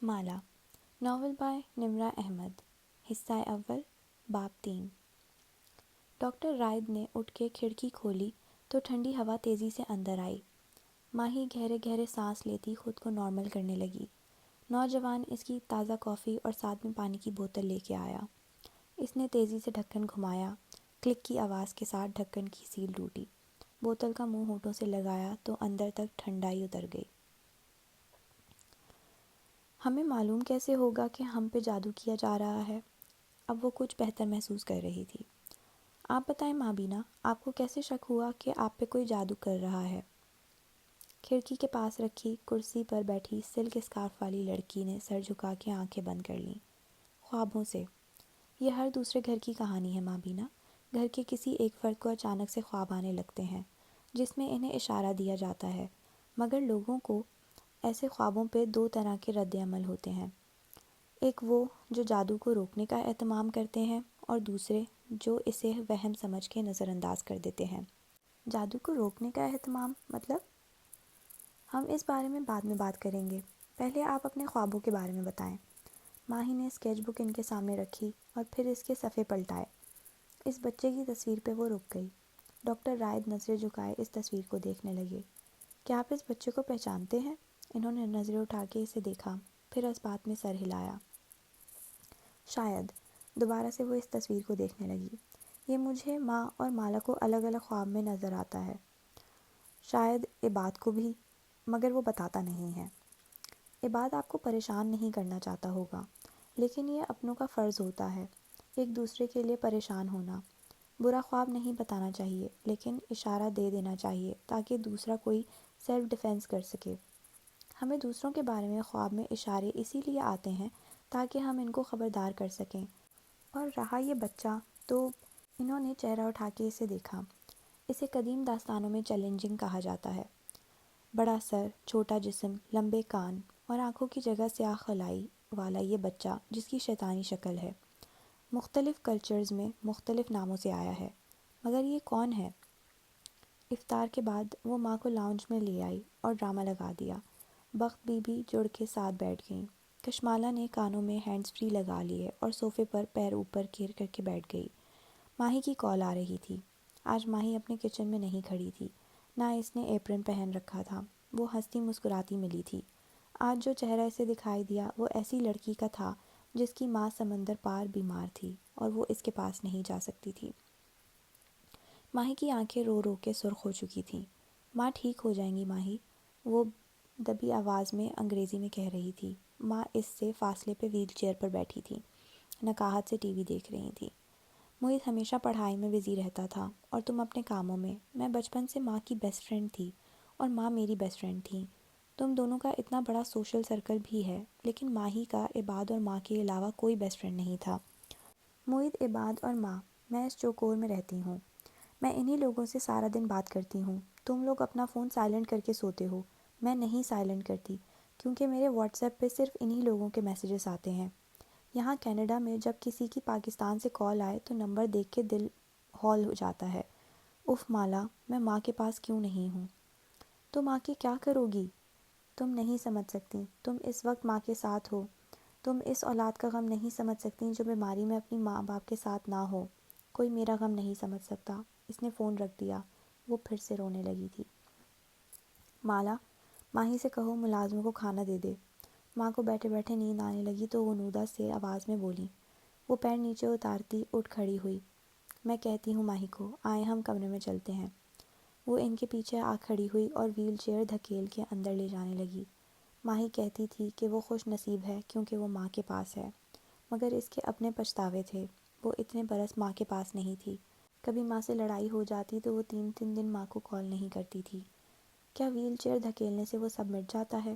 مالا novel bye نمرہ احمد حصہ اول باب 3 ڈاکٹر رائد نے اٹھ کے کھڑکی کھولی تو ٹھنڈی ہوا تیزی سے اندر آئی۔ ماہی گہرے گہرے سانس لیتی خود کو نارمل کرنے لگی۔ نوجوان اس کی تازہ کافی اور ساتھ میں پانی کی بوتل لے کے آیا۔ اس نے تیزی سے ڈھکن گھمایا، کلک کی آواز کے ساتھ ڈھکن کی سیل ٹوٹی۔ بوتل کا منہ ہونٹوں سے لگایا تو اندر تک ٹھنڈائی اتر گئی۔ ہمیں معلوم کیسے ہوگا کہ ہم پہ جادو کیا جا رہا ہے؟ اب وہ کچھ بہتر محسوس کر رہی تھی۔ آپ بتائیں مابینہ، آپ کو کیسے شک ہوا کہ آپ پہ کوئی جادو کر رہا ہے؟ کھڑکی کے پاس رکھی کرسی پر بیٹھی سلک اسکارف والی لڑکی نے سر جھکا کے آنکھیں بند کر لیں۔ خوابوں سے۔ یہ ہر دوسرے گھر کی کہانی ہے مابینہ۔ گھر کے کسی ایک فرد کو اچانک سے خواب آنے لگتے ہیں جس میں انہیں اشارہ دیا جاتا ہے، مگر لوگوں کو ایسے خوابوں پہ دو طرح کے رد عمل ہوتے ہیں۔ ایک وہ جو جادو کو روکنے کا اہتمام کرتے ہیں، اور دوسرے جو اسے وہم سمجھ کے نظر انداز کر دیتے ہیں۔ جادو کو روکنے کا اہتمام مطلب؟ ہم اس بارے میں بعد میں بات کریں گے، پہلے آپ اپنے خوابوں کے بارے میں بتائیں۔ ماہی نے اسکیچ بک ان کے سامنے رکھی اور پھر اس کے صفحے پلٹائے۔ اس بچے کی تصویر پہ وہ رک گئی۔ ڈاکٹر رائد نظریں جھکائے اس تصویر کو دیکھنے لگے۔ کیا آپ اس بچے کو پہچانتے ہیں؟ انہوں نے نظریں اٹھا کے اسے دیکھا، پھر اس بات میں سر ہلایا۔ شاید۔ دوبارہ سے وہ اس تصویر کو دیکھنے لگی۔ یہ مجھے ماں اور مالا کو الگ الگ خواب میں نظر آتا ہے، شاید عباد کو بھی، مگر وہ بتاتا نہیں ہے۔ عباد آپ کو پریشان نہیں کرنا چاہتا ہوگا، لیکن یہ اپنوں کا فرض ہوتا ہے، ایک دوسرے کے لیے پریشان ہونا۔ برا خواب نہیں بتانا چاہیے، لیکن اشارہ دے دینا چاہیے تاکہ دوسرا کوئی سیلف ڈیفینس کر سکے۔ ہمیں دوسروں کے بارے میں خواب میں اشارے اسی لیے آتے ہیں تاکہ ہم ان کو خبردار کر سکیں۔ اور رہا یہ بچہ تو انہوں نے چہرہ اٹھا کے اسے دیکھا۔ اسے قدیم داستانوں میں چیلنجنگ کہا جاتا ہے۔ بڑا سر، چھوٹا جسم، لمبے کان اور آنکھوں کی جگہ سیاہ خلائی والا یہ بچہ جس کی شیطانی شکل ہے، مختلف کلچرز میں مختلف ناموں سے آیا ہے، مگر یہ کون ہے؟ افطار کے بعد وہ ماں کو لاؤنج میں لے آئی اور ڈرامہ لگا دیا۔ بخت بی بی جڑ کے ساتھ بیٹھ گئیں۔ کشمالہ نے کانوں میں ہینڈز فری لگا لیے اور صوفے پر پیر اوپر کر کے بیٹھ گئی۔ ماہی کی کال آ رہی تھی۔ آج ماہی اپنے کچن میں نہیں کھڑی تھی، نہ اس نے ایپرن پہن رکھا تھا۔ وہ ہنستی مسکراتی ملی تھی۔ آج جو چہرہ اسے دکھائی دیا وہ ایسی لڑکی کا تھا جس کی ماں سمندر پار بیمار تھی اور وہ اس کے پاس نہیں جا سکتی تھی۔ ماہی کی آنکھیں رو رو کے سرخ ہو چکی تھیں۔ ماں ٹھیک ہو جائیں گی ماہی، وہ دبی آواز میں انگریزی میں کہہ رہی تھی۔ ماں اس سے فاصلے پہ ویل چیئر پر بیٹھی تھی، نکاہت سے ٹی وی دیکھ رہی تھی۔ موہت ہمیشہ پڑھائی میں بزی رہتا تھا اور تم اپنے کاموں میں۔ میں بچپن سے ماں کی بیسٹ فرینڈ تھی اور ماں میری بیسٹ فرینڈ تھی۔ تم دونوں کا اتنا بڑا سوشل سرکل بھی ہے، لیکن ماہی کا عباد اور ماں کے علاوہ کوئی بیسٹ فرینڈ نہیں تھا۔ موہت، عباد اور ماں، میں اس چوکور میں رہتی ہوں۔ میں انہی لوگوں سے سارا دن بات کرتی ہوں۔ تم لوگ اپنا فون سائلنٹ کر کے سوتے ہو، میں نہیں سائلنٹ کرتی، کیونکہ میرے واٹس ایپ پہ صرف انہی لوگوں کے میسیجز آتے ہیں۔ یہاں کینیڈا میں جب کسی کی پاکستان سے کال آئے تو نمبر دیکھ کے دل ہول ہو جاتا ہے۔ اف مالا، میں ماں کے پاس کیوں نہیں ہوں؟ تم آ کے کیا کرو گی؟ تم نہیں سمجھ سکتی، تم اس وقت ماں کے ساتھ ہو۔ تم اس اولاد کا غم نہیں سمجھ سکتی جو بیماری میں اپنی ماں باپ کے ساتھ نہ ہو۔ کوئی میرا غم نہیں سمجھ سکتا۔ اس نے فون رکھ دیا۔ وہ پھر سے رونے لگی تھی۔ مالا، ماہی سے کہو ملازموں کو کھانا دے دے۔ ماں کو بیٹھے بیٹھے نیند آنے لگی تو غنودہ سے آواز میں بولی۔ وہ پیر نیچے اتارتی اٹھ کھڑی ہوئی۔ میں کہتی ہوں ماہی کو، آئیں ہم کمرے میں چلتے ہیں۔ وہ ان کے پیچھے آ کھڑی ہوئی اور ویل چیئر دھکیل کے اندر لے جانے لگی۔ ماہی کہتی تھی کہ وہ خوش نصیب ہے کیونکہ وہ ماں کے پاس ہے، مگر اس کے اپنے پچھتاوے تھے۔ وہ اتنے برس ماں کے پاس نہیں تھی۔ کبھی ماں سے لڑائی ہو جاتی تو وہ 3 دن ماں کو کال نہیں کرتی تھی۔ کیا ویل چیئر دھکیلنے سے وہ سب مٹ جاتا ہے؟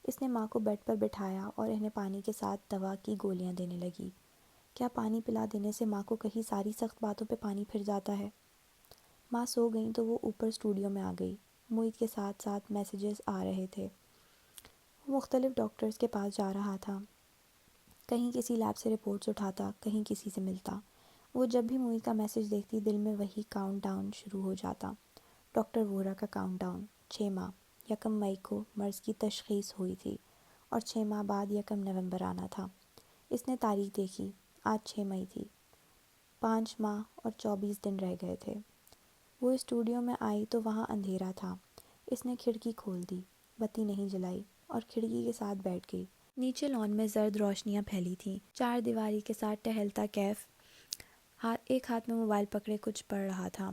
اس نے ماں کو بیڈ پر بٹھایا اور انہیں پانی کے ساتھ دوا کی گولیاں دینے لگی۔ کیا پانی پلا دینے سے ماں کو کہیں ساری سخت باتوں پہ پانی پھر جاتا ہے؟ ماں سو گئیں تو وہ اوپر اسٹوڈیو میں آ گئی۔ موہت کے ساتھ ساتھ میسیجز آ رہے تھے۔ وہ مختلف ڈاکٹرز کے پاس جا رہا تھا، کہیں کسی لیب سے رپورٹس اٹھاتا، کہیں کسی سے ملتا۔ وہ جب بھی موہت کا میسیج دیکھتی دل میں وہی کاؤنٹ ڈاؤن شروع ہو جاتا۔ ڈاکٹر وہرا کا کاؤنٹ ڈاؤن، 6 ماہ، 1 مئی کو مرض کی تشخیص ہوئی تھی اور 6 ماہ بعد 1 نومبر آنا تھا۔ اس نے تاریخ دیکھی، آج 6 مئی تھی۔ 5 ماہ اور 24 دن رہ گئے تھے۔ وہ اسٹوڈیو میں آئی تو وہاں اندھیرا تھا۔ اس نے کھڑکی کھول دی، بتی نہیں جلائی اور کھڑکی کے ساتھ بیٹھ گئی۔ نیچے لان میں زرد روشنیاں پھیلی تھیں۔ چار دیواری کے ساتھ ٹہلتا کیف ایک ہاتھ میں موبائل پکڑے کچھ پڑھ رہا تھا،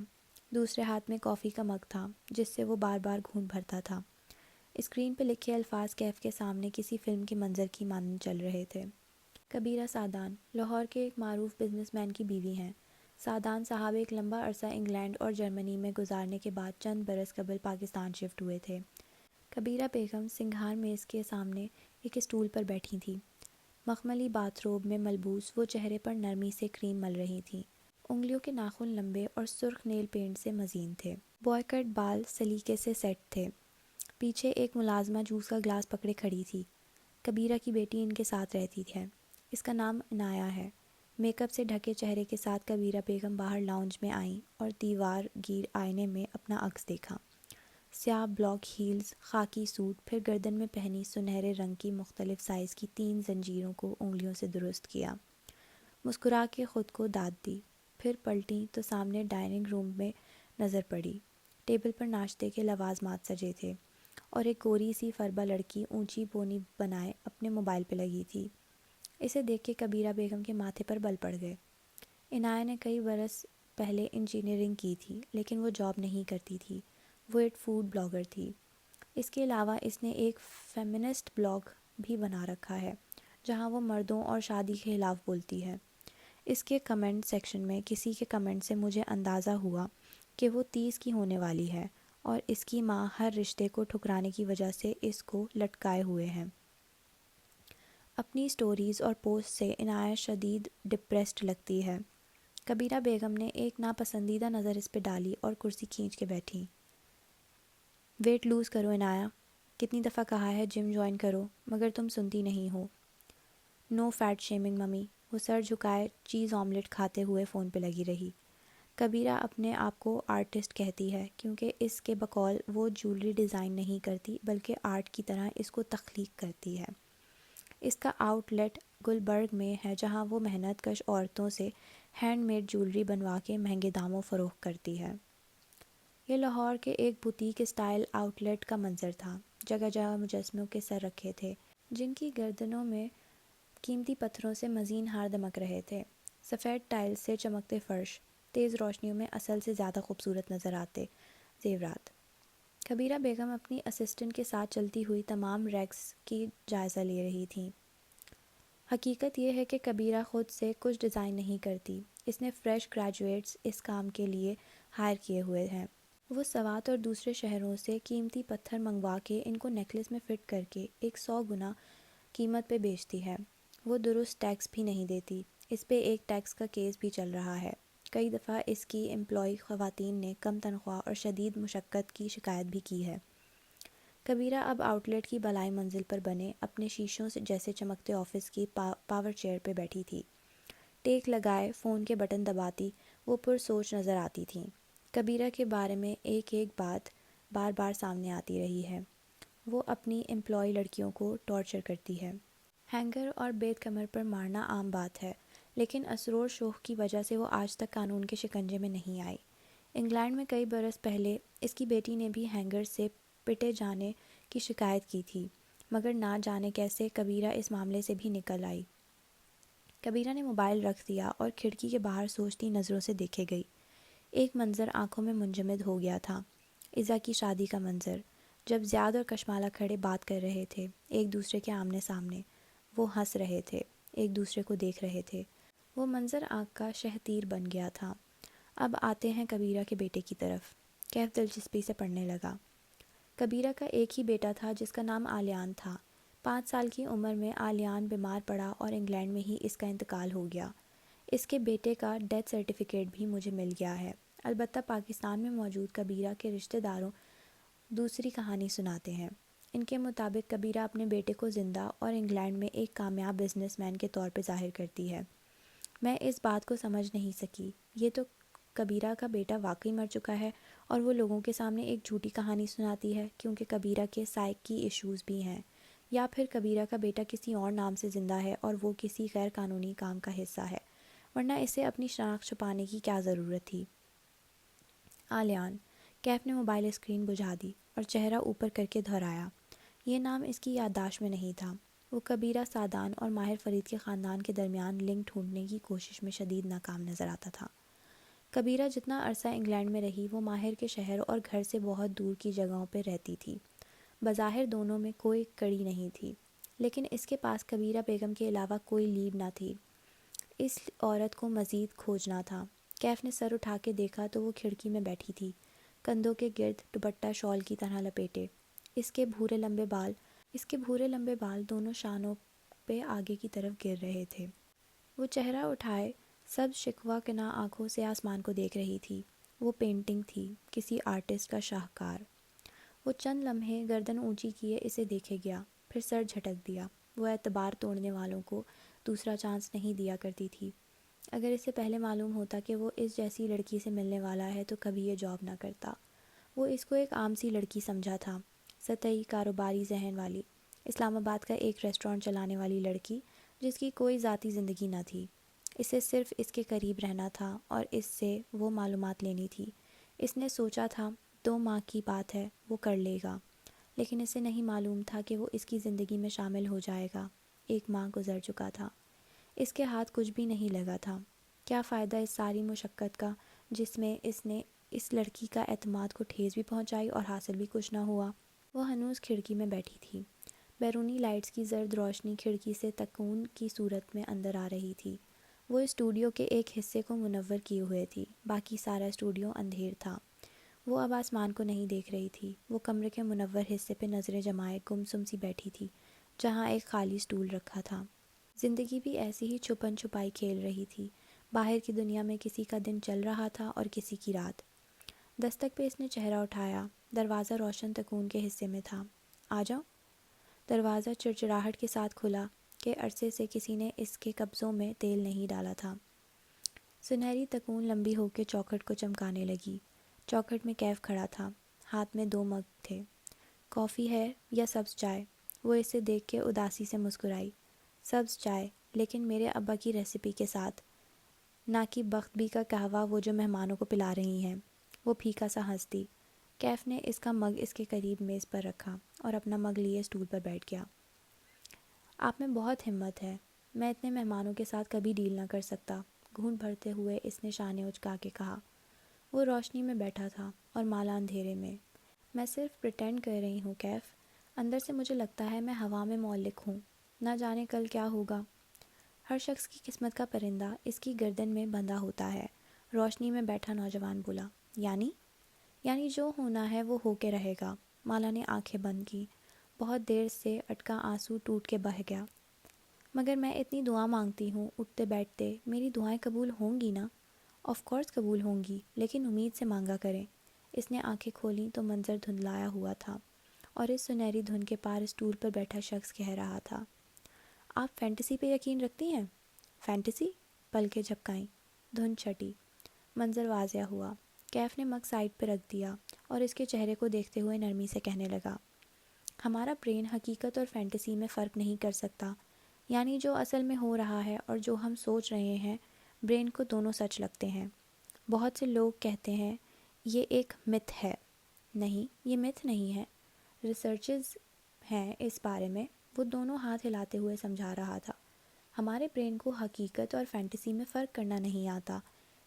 دوسرے ہاتھ میں کافی کا مگ تھا جس سے وہ بار بار گھونٹ بھرتا تھا۔ اسکرین پہ لکھے الفاظ کیف کے سامنے کسی فلم کے منظر کی مانند چل رہے تھے۔ کبیرہ سعدان لاہور کے ایک معروف بزنس مین کی بیوی ہیں۔ سعدان صاحب ایک لمبا عرصہ انگلینڈ اور جرمنی میں گزارنے کے بعد چند برس قبل پاکستان شفٹ ہوئے تھے۔ کبیرہ بیگم سنگھار میز کے سامنے ایک اسٹول پر بیٹھی تھی۔ مخملی باتھ روب میں ملبوس وہ چہرے پر نرمی سے کریم مل رہی تھیں۔ انگلیوں کے ناخن لمبے اور سرخ نیل پینٹ سے مزین تھے۔ بوائے کٹ بال سلیقے سے سیٹ تھے۔ پیچھے ایک ملازمہ جوس کا گلاس پکڑے کھڑی تھی۔ کبیرہ کی بیٹی ان کے ساتھ رہتی ہے۔ اس کا نام عنایہ ہے۔ میک اپ سے ڈھکے چہرے کے ساتھ کبیرہ بیگم باہر لاؤنج میں آئیں اور دیوار گیر آئینے میں اپنا عکس دیکھا۔ سیاہ بلاک ہیلز، خاکی سوٹ، پھر گردن میں پہنی سنہرے رنگ کی مختلف سائز کی 3 زنجیروں کو انگلیوں سے درست کیا۔ مسکرا کے خود کو داد دی، پھر پلٹیں تو سامنے ڈائننگ روم میں نظر پڑی۔ ٹیبل پر ناشتے کے لوازمات سجے تھے اور ایک گوری سی فربا لڑکی اونچی بونی بنائے اپنے موبائل پہ لگی تھی۔ اسے دیکھ کے کبیرہ بیگم کے ماتھے پر بل پڑ گئے۔ عنایہ نے کئی برس پہلے انجینئرنگ کی تھی لیکن وہ جاب نہیں کرتی تھی۔ وہ ایک فوڈ بلاگر تھی۔ اس کے علاوہ اس نے ایک فیمنسٹ بلاگ بھی بنا رکھا ہے جہاں وہ مردوں اور شادی کے خلاف بولتی ہے۔ اس کے کمنٹ سیکشن میں کسی کے کمنٹ سے مجھے اندازہ ہوا کہ وہ 30 کی ہونے والی ہے اور اس کی ماں ہر رشتے کو ٹھکرانے کی وجہ سے اس کو لٹکائے ہوئے ہیں۔ اپنی سٹوریز اور پوسٹ سے عنایہ شدید ڈپریسڈ لگتی ہے۔ کبیرہ بیگم نے ایک ناپسندیدہ نظر اس پہ ڈالی اور کرسی کھینچ کے بیٹھی۔ ویٹ لوز کرو عنایہ، کتنی دفعہ کہا ہے جم جوائن کرو مگر تم سنتی نہیں ہو۔ Know fat shaming mummy. وہ سر جھکائے چیز آملیٹ کھاتے ہوئے فون پہ لگی رہی۔ کبیرہ اپنے آپ کو آرٹسٹ کہتی ہے کیونکہ اس کے بقول وہ جولری ڈیزائن نہیں کرتی بلکہ آرٹ کی طرح اس کو تخلیق کرتی ہے۔ اس کا آؤٹ لیٹ گلبرگ میں ہے جہاں وہ محنت کش عورتوں سے ہینڈ میڈ جولری بنوا کے مہنگے داموں فروخت کرتی ہے۔ یہ لاہور کے ایک بوتیک اسٹائل آؤٹ لیٹ کا منظر تھا۔ جگہ جگہ مجسموں کے سر رکھے تھے جن کی گردنوں میں قیمتی پتھروں سے مزین ہار دمک رہے تھے۔ سفید ٹائل سے چمکتے فرش، تیز روشنیوں میں اصل سے زیادہ خوبصورت نظر آتے زیورات۔ کبیرہ بیگم اپنی اسسٹنٹ کے ساتھ چلتی ہوئی تمام ریکس کی جائزہ لے رہی تھیں۔ حقیقت یہ ہے کہ کبیرہ خود سے کچھ ڈیزائن نہیں کرتی۔ اس نے فریش گریجویٹس اس کام کے لیے ہائر کیے ہوئے ہیں۔ وہ سوات اور دوسرے شہروں سے قیمتی پتھر منگوا کے ان کو نیکلس میں فٹ کر کے 100 گنا قیمت پہ بیچتی ہے۔ وہ درست ٹیکس بھی نہیں دیتی۔ اس پہ ایک ٹیکس کا کیس بھی چل رہا ہے۔ کئی دفعہ اس کی امپلائی خواتین نے کم تنخواہ اور شدید مشقت کی شکایت بھی کی ہے۔ کبیرہ اب آؤٹ لیٹ کی بالائی منزل پر بنے اپنے شیشوں سے جیسے چمکتے آفس کی پاور چیئر پہ بیٹھی تھی۔ ٹیک لگائے فون کے بٹن دباتی وہ پرسوچ نظر آتی تھیں۔ کبیرہ کے بارے میں ایک بات بار بار سامنے آتی رہی ہے۔ وہ اپنی امپلائی لڑکیوں کو ٹارچر کرتی ہے۔ ہینگر اور بیت کمر پر مارنا عام بات ہے لیکن اسرور شوخ کی وجہ سے وہ آج تک قانون کے شکنجے میں نہیں آئی۔ انگلینڈ میں کئی برس پہلے اس کی بیٹی نے بھی ہینگر سے پٹے جانے کی شکایت کی تھی مگر نہ جانے کیسے کبیرہ اس معاملے سے بھی نکل آئی۔ کبیرہ نے موبائل رکھ دیا اور کھڑکی کے باہر سوچتی نظروں سے دیکھے گئی۔ ایک منظر آنکھوں میں منجمد ہو گیا تھا، عزا کی شادی کا منظر، جب زیاد اور کشمالہ کھڑے بات کر رہے تھے ایک دوسرے کے آمنے سامنے۔ وہ ہنس رہے تھے، ایک دوسرے کو دیکھ رہے تھے۔ وہ منظر آنکھ کا شہتیر بن گیا تھا۔ اب آتے ہیں کبیرہ کے بیٹے کی طرف۔ کیف دلچسپی سے پڑھنے لگا۔ کبیرہ کا ایک ہی بیٹا تھا جس کا نام آلیان تھا۔ 5 سال کی عمر میں آلیان بیمار پڑا اور انگلینڈ میں ہی اس کا انتقال ہو گیا۔ اس کے بیٹے کا ڈیتھ سرٹیفکیٹ بھی مجھے مل گیا ہے۔ البتہ پاکستان میں موجود کبیرہ کے رشتہ داروں دوسری کہانی سناتے ہیں۔ ان کے مطابق کبیرہ اپنے بیٹے کو زندہ اور انگلینڈ میں ایک کامیاب بزنس مین کے طور پہ ظاہر کرتی ہے۔ میں اس بات کو سمجھ نہیں سکی۔ یہ تو کبیرہ کا بیٹا واقعی مر چکا ہے اور وہ لوگوں کے سامنے ایک جھوٹی کہانی سناتی ہے کیونکہ کبیرہ کے سائیکی ایشوز بھی ہیں۔ یا پھر کبیرہ کا بیٹا کسی اور نام سے زندہ ہے اور وہ کسی غیر قانونی کام کا حصہ ہے، ورنہ اسے اپنی شناخت چھپانے کی کیا ضرورت تھی؟ آلیان۔ کیف نے موبائل اسکرین بجھا دی اور چہرہ اوپر کر کے دہرایا۔ یہ نام اس کی یادداشت میں نہیں تھا۔ وہ کبیرہ سعدان اور ماہر فرید کے خاندان کے درمیان لنک ڈھونڈنے کی کوشش میں شدید ناکام نظر آتا تھا۔ کبیرہ جتنا عرصہ انگلینڈ میں رہی، وہ ماہر کے شہر اور گھر سے بہت دور کی جگہوں پہ رہتی تھی۔ بظاہر دونوں میں کوئی کڑی نہیں تھی، لیکن اس کے پاس کبیرہ بیگم کے علاوہ کوئی لیڈ نہ تھی۔ اس عورت کو مزید کھوجنا تھا۔ کیف نے سر اٹھا کے دیکھا تو وہ کھڑکی میں بیٹھی تھی، کندھوں کے گرد دوپٹہ شال کی طرح لپیٹے۔ اس کے بھورے لمبے بال دونوں شانوں پہ آگے کی طرف گر رہے تھے۔ وہ چہرہ اٹھائے سبز شکوہ کنا آنکھوں سے آسمان کو دیکھ رہی تھی۔ وہ پینٹنگ تھی، کسی آرٹسٹ کا شاہکار۔ وہ چند لمحے گردن اونچی کیے اسے دیکھے گیا، پھر سر جھٹک دیا۔ وہ اعتبار توڑنے والوں کو دوسرا چانس نہیں دیا کرتی تھی۔ اگر اسے پہلے معلوم ہوتا کہ وہ اس جیسی لڑکی سے ملنے والا ہے تو کبھی یہ جاب نہ کرتا۔ وہ اس کو ایک عام سی لڑکی سمجھا تھا، سطحی کاروباری ذہن والی، اسلام آباد کا ایک ریسٹورانٹ چلانے والی لڑکی جس کی کوئی ذاتی زندگی نہ تھی۔ اسے صرف اس کے قریب رہنا تھا اور اس سے وہ معلومات لینی تھی۔ اس نے سوچا تھا 2 ماہ کی بات ہے، وہ کر لے گا، لیکن اسے نہیں معلوم تھا کہ وہ اس کی زندگی میں شامل ہو جائے گا۔ 1 ماہ گزر چکا تھا، اس کے ہاتھ کچھ بھی نہیں لگا تھا۔ کیا فائدہ اس ساری مشقت کا جس میں اس نے اس لڑکی کا اعتماد کو ٹھیس بھی پہنچائی اور حاصل بھی کچھ نہ ہوا؟ وہ ہنوز کھڑکی میں بیٹھی تھی۔ بیرونی لائٹس کی زرد روشنی کھڑکی سے تکون کی صورت میں اندر آ رہی تھی۔ وہ اسٹوڈیو کے ایک حصے کو منور کیے ہوئے تھی، باقی سارا اسٹوڈیو اندھیر تھا۔ وہ اب آسمان کو نہیں دیکھ رہی تھی۔ وہ کمرے کے منور حصے پہ نظریں جمائے گمسم سی بیٹھی تھی، جہاں ایک خالی اسٹول رکھا تھا۔ زندگی بھی ایسی ہی چھپن چھپائی کھیل رہی تھی۔ باہر کی دنیا میں کسی کا دن چل رہا تھا اور کسی کی رات۔ دستک پہ اس نے چہرہ اٹھایا۔ دروازہ روشن تکون کے حصے میں تھا۔ آ جاؤ۔ دروازہ چڑچڑاہٹ کے ساتھ کھلا کہ عرصے سے کسی نے اس کے قبضوں میں تیل نہیں ڈالا تھا۔ سنہری تکون لمبی ہو کے چوکھٹ کو چمکانے لگی۔ چوکھٹ میں کیف کھڑا تھا، ہاتھ میں 2 مگ تھے۔ کافی ہے یا سبز چائے؟ وہ اسے دیکھ کے اداسی سے مسکرائی۔ سبز چائے، لیکن میرے ابا کی ریسیپی کے ساتھ، نہ کہ بخت بھی کا قہوہ وہ جو مہمانوں کو پلا رہی ہیں۔ وہ پھیکا سا ہنس دی۔ کیف نے اس کا مگ اس کے قریب میز پر رکھا اور اپنا مگ لیے اسٹول پر بیٹھ گیا۔ آپ میں بہت ہمت ہے، میں اتنے مہمانوں کے ساتھ کبھی ڈیل نہ کر سکتا، گھونٹ بھرتے ہوئے اس نے شانے اچکا کے کہا۔ وہ روشنی میں بیٹھا تھا اور مالا اندھیرے میں صرف پریٹینڈ کر رہی ہوں کیف، اندر سے مجھے لگتا ہے میں ہوا میں معلق ہوں، نہ جانے کل کیا ہوگا۔ ہر شخص کی قسمت کا پرندہ اس کی گردن میں بندھا ہوتا ہے، روشنی میں بیٹھا نوجوان بولا۔ یعنی جو ہونا ہے وہ ہو کے رہے گا۔ مالا نے آنکھیں بند کی، بہت دیر سے اٹکا آنسو ٹوٹ کے بہہ گیا۔ مگر میں اتنی دعا مانگتی ہوں اٹھتے بیٹھتے، میری دعائیں قبول ہوں گی نا؟ آف کورس قبول ہوں گی، لیکن امید سے مانگا کریں۔ اس نے آنکھیں کھولیں تو منظر دھندلایا ہوا تھا اور اس سنہری دھن کے پار اسٹول پر بیٹھا شخص کہہ رہا تھا، آپ فینٹیسی پہ یقین رکھتی ہیں؟ فینٹیسی؟ پلکیں جھپکائیں، دھن چھٹی، منظر واضح ہوا۔ کیف نے مگ سائڈ پہ رکھ دیا اور اس کے چہرے کو دیکھتے ہوئے نرمی سے کہنے لگا، ہمارا برین حقیقت اور فینٹیسی میں فرق نہیں کر سکتا، یعنی جو اصل میں ہو رہا ہے اور جو ہم سوچ رہے ہیں، برین کو دونوں سچ لگتے ہیں۔ بہت سے لوگ کہتے ہیں یہ ایک متھ ہے۔ نہیں، یہ متھ نہیں ہے، ریسرچز ہیں اس بارے میں۔ وہ دونوں ہاتھ ہلاتے ہوئے سمجھا رہا تھا، ہمارے برین کو حقیقت اور فینٹیسی میں فرق کرنا نہیں آتا۔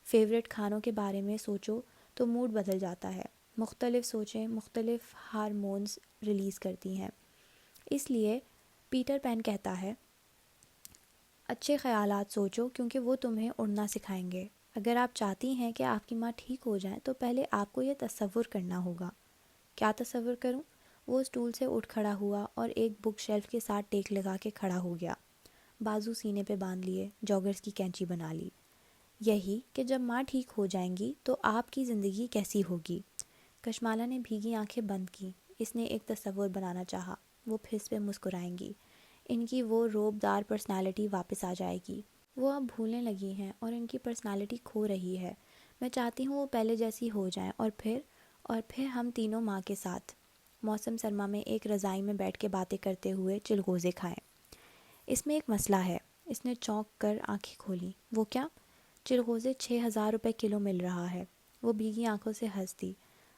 فیوریٹ کھانوں کے بارے میں سوچو تو موڈ بدل جاتا ہے، مختلف سوچیں مختلف ہارمونز ریلیز کرتی ہیں۔ اس لیے پیٹر پین کہتا ہے، اچھے خیالات سوچو کیونکہ وہ تمہیں اڑنا سکھائیں گے۔ اگر آپ چاہتی ہیں کہ آپ کی ماں ٹھیک ہو جائیں تو پہلے آپ کو یہ تصور کرنا ہوگا۔ کیا تصور کروں؟ وہ اسٹول سے اٹھ کھڑا ہوا اور ایک بک شیلف کے ساتھ ٹیک لگا کے کھڑا ہو گیا، بازو سینے پہ باندھ لیے، جاگرز کی کینچی بنا لی۔ یہی کہ جب ماں ٹھیک ہو جائیں گی تو آپ کی زندگی کیسی ہوگی؟ کشمالا نے بھیگی آنکھیں بند کی۔ اس نے ایک تصور بنانا چاہا، وہ پھس پہ مسکرائیں گی، ان کی وہ روب دار پرسنالٹی واپس آ جائے گی۔ وہ اب بھولنے لگی ہیں اور ان کی پرسنالٹی کھو رہی ہے۔ میں چاہتی ہوں وہ پہلے جیسی ہو جائیں اور پھر ہم تینوں ماں کے ساتھ۔ موسم سرما میں ایک رضائی میں بیٹھ کے باتیں کرتے ہوئے چلغوزے کھائیں۔ اس میں ایک مسئلہ ہے، اس نے چونک کر آنکھیں کھولیں۔ وہ کیا؟ چلغوزے 6,000 روپے کلو مل رہا ہے۔ وہ بھیگی آنکھوں سے ہنس دی۔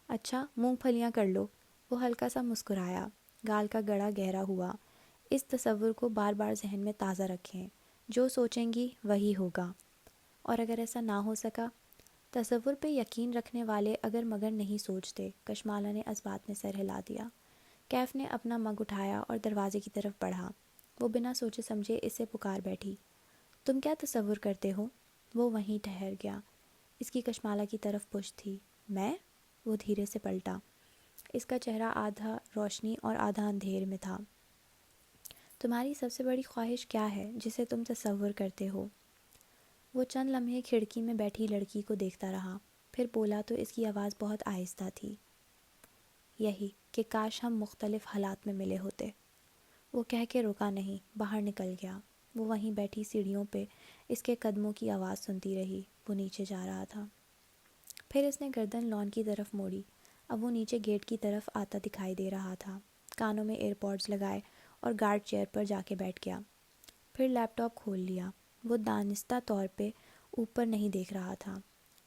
اچھا، مونگ پھلیاں کر لو۔ وہ ہلکا سا مسکرایا، گال کا گڑا گہرا ہوا۔ اس تصور کو بار بار ذہن میں تازہ رکھیں، جو سوچیں گی وہی ہوگا۔ اور اگر ایسا نہ ہو سکا؟ تصور پہ یقین رکھنے والے اگر مگر نہیں سوچتے۔ کشمالہ نے اس بات میں سر ہلا دیا۔ کیف نے اپنا مگ اٹھایا اور دروازے کی طرف بڑھا۔ وہ بنا سوچے سمجھے اسے پکار بیٹھی۔ تم کیا تصور کرتے ہو؟ وہ وہیں ٹھہر گیا۔ اس کی کشمالہ کی طرف پشت تھی۔ میں؟ وہ دھیرے سے پلٹا۔ اس کا چہرہ آدھا روشنی اور آدھا اندھیر میں تھا۔ تمہاری سب سے بڑی خواہش کیا ہے جسے تم تصور کرتے ہو؟ وہ چند لمحے کھڑکی میں بیٹھی لڑکی کو دیکھتا رہا، پھر بولا تو اس کی آواز بہت آہستہ تھی۔ یہی کہ کاش ہم مختلف حالات میں ملے ہوتے۔ وہ کہہ کے رکا نہیں، باہر نکل گیا۔ وہ وہیں بیٹھی سیڑھیوں پہ اس کے قدموں کی آواز سنتی رہی۔ وہ نیچے جا رہا تھا۔ پھر اس نے گردن لان کی طرف موڑی۔ اب وہ نیچے گیٹ کی طرف آتا دکھائی دے رہا تھا۔ کانوں میں ایئر پوڈز لگائے اور گارڈ چیئر پر جا کے بیٹھ گیا۔ پھر لیپ ٹاپ کھول لیا۔ وہ دانستہ طور پہ اوپر نہیں دیکھ رہا تھا۔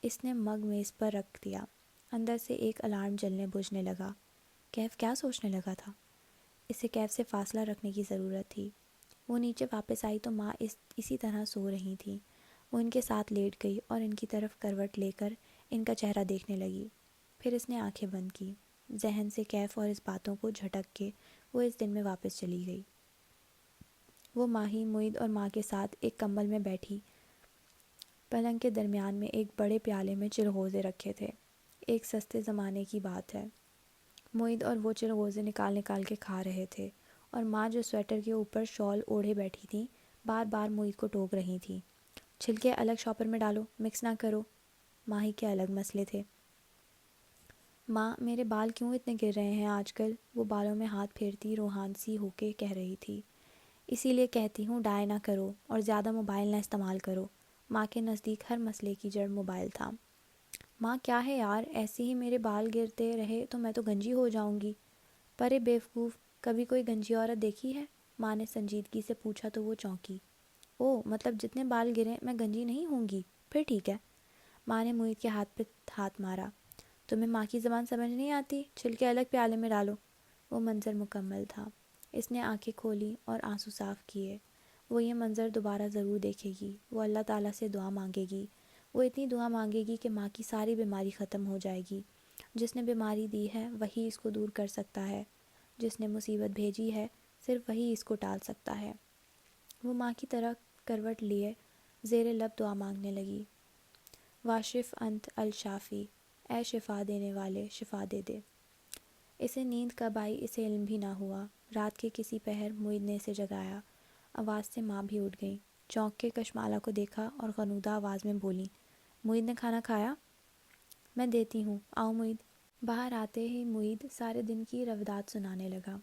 اس نے مگ میز پر رکھ دیا۔ اندر سے ایک الارم جلنے بجھنے لگا۔ کیف کیا سوچنے لگا تھا؟ اسے کیف سے فاصلہ رکھنے کی ضرورت تھی۔ وہ نیچے واپس آئی تو ماں اسی طرح سو رہی تھیں۔ وہ ان کے ساتھ لیٹ گئی اور ان کی طرف کروٹ لے کر ان کا چہرہ دیکھنے لگی۔ پھر اس نے آنکھیں بند کی۔ ذہن سے کیف اور اس باتوں کو جھٹک کے وہ اس دن میں واپس چلی گئی۔ وہ ماہی، معید اور ماں کے ساتھ ایک کمبل میں بیٹھی۔ پلنگ کے درمیان میں ایک بڑے پیالے میں چلغوزے رکھے تھے۔ ایک سستے زمانے کی بات ہے۔ معید اور وہ چلغوزے نکال نکال کے کھا رہے تھے، اور ماں جو سویٹر کے اوپر شال اوڑھے بیٹھی تھیں بار بار معید کو ٹوک رہی تھیں۔ چھلکے الگ شاپر میں ڈالو، مکس نہ کرو۔ ماہی کے الگ مسئلے تھے۔ ماں، میرے بال کیوں اتنے گر رہے ہیں آج کل؟ وہ بالوں میں ہاتھ پھیرتی روحان سی ہو کے کہہ رہی تھی۔ اسی لیے کہتی ہوں ڈائی نہ کرو اور زیادہ موبائل نہ استعمال کرو۔ ماں کے نزدیک ہر مسئلے کی جڑ موبائل تھا۔ ماں کیا ہے یار، ایسے ہی میرے بال گرتے رہے تو میں تو گنجی ہو جاؤں گی۔ پرے بیوقوف، کبھی کوئی گنجی عورت دیکھی ہے؟ ماں نے سنجیدگی سے پوچھا تو وہ چونکی۔ او، مطلب جتنے بال گریں میں گنجی نہیں ہوں گی؟ پھر ٹھیک ہے۔ ماں نے معید کے ہاتھ پہ ہاتھ مارا۔ تمہیں ماں کی زبان سمجھ نہیں آتی؟ چھلکے الگ پیالے میں ڈالو۔ وہ منظر مکمل تھا۔ اس نے آنکھیں کھولی اور آنسو صاف کیے۔ وہ یہ منظر دوبارہ ضرور دیکھے گی۔ وہ اللہ تعالیٰ سے دعا مانگے گی۔ وہ اتنی دعا مانگے گی کہ ماں کی ساری بیماری ختم ہو جائے گی۔ جس نے بیماری دی ہے وہی اس کو دور کر سکتا ہے۔ جس نے مصیبت بھیجی ہے صرف وہی اس کو ٹال سکتا ہے۔ وہ ماں کی طرح کروٹ لیے زیر لب دعا مانگنے لگی۔ واشف انت الشافی، اے شفا دینے والے شفا دے دے۔ اسے نیند کب آئی اسے علم بھی نہ ہوا۔ رات کے کسی پہر معید نے اسے جگایا۔ آواز سے ماں بھی اٹھ گئی۔ چونک کے کشمالہ کو دیکھا اور غنودہ آواز میں بولی، معید نے کھانا کھایا؟ میں دیتی ہوں، آؤ معید۔ باہر آتے ہی معید سارے دن کی روایات سنانے لگا۔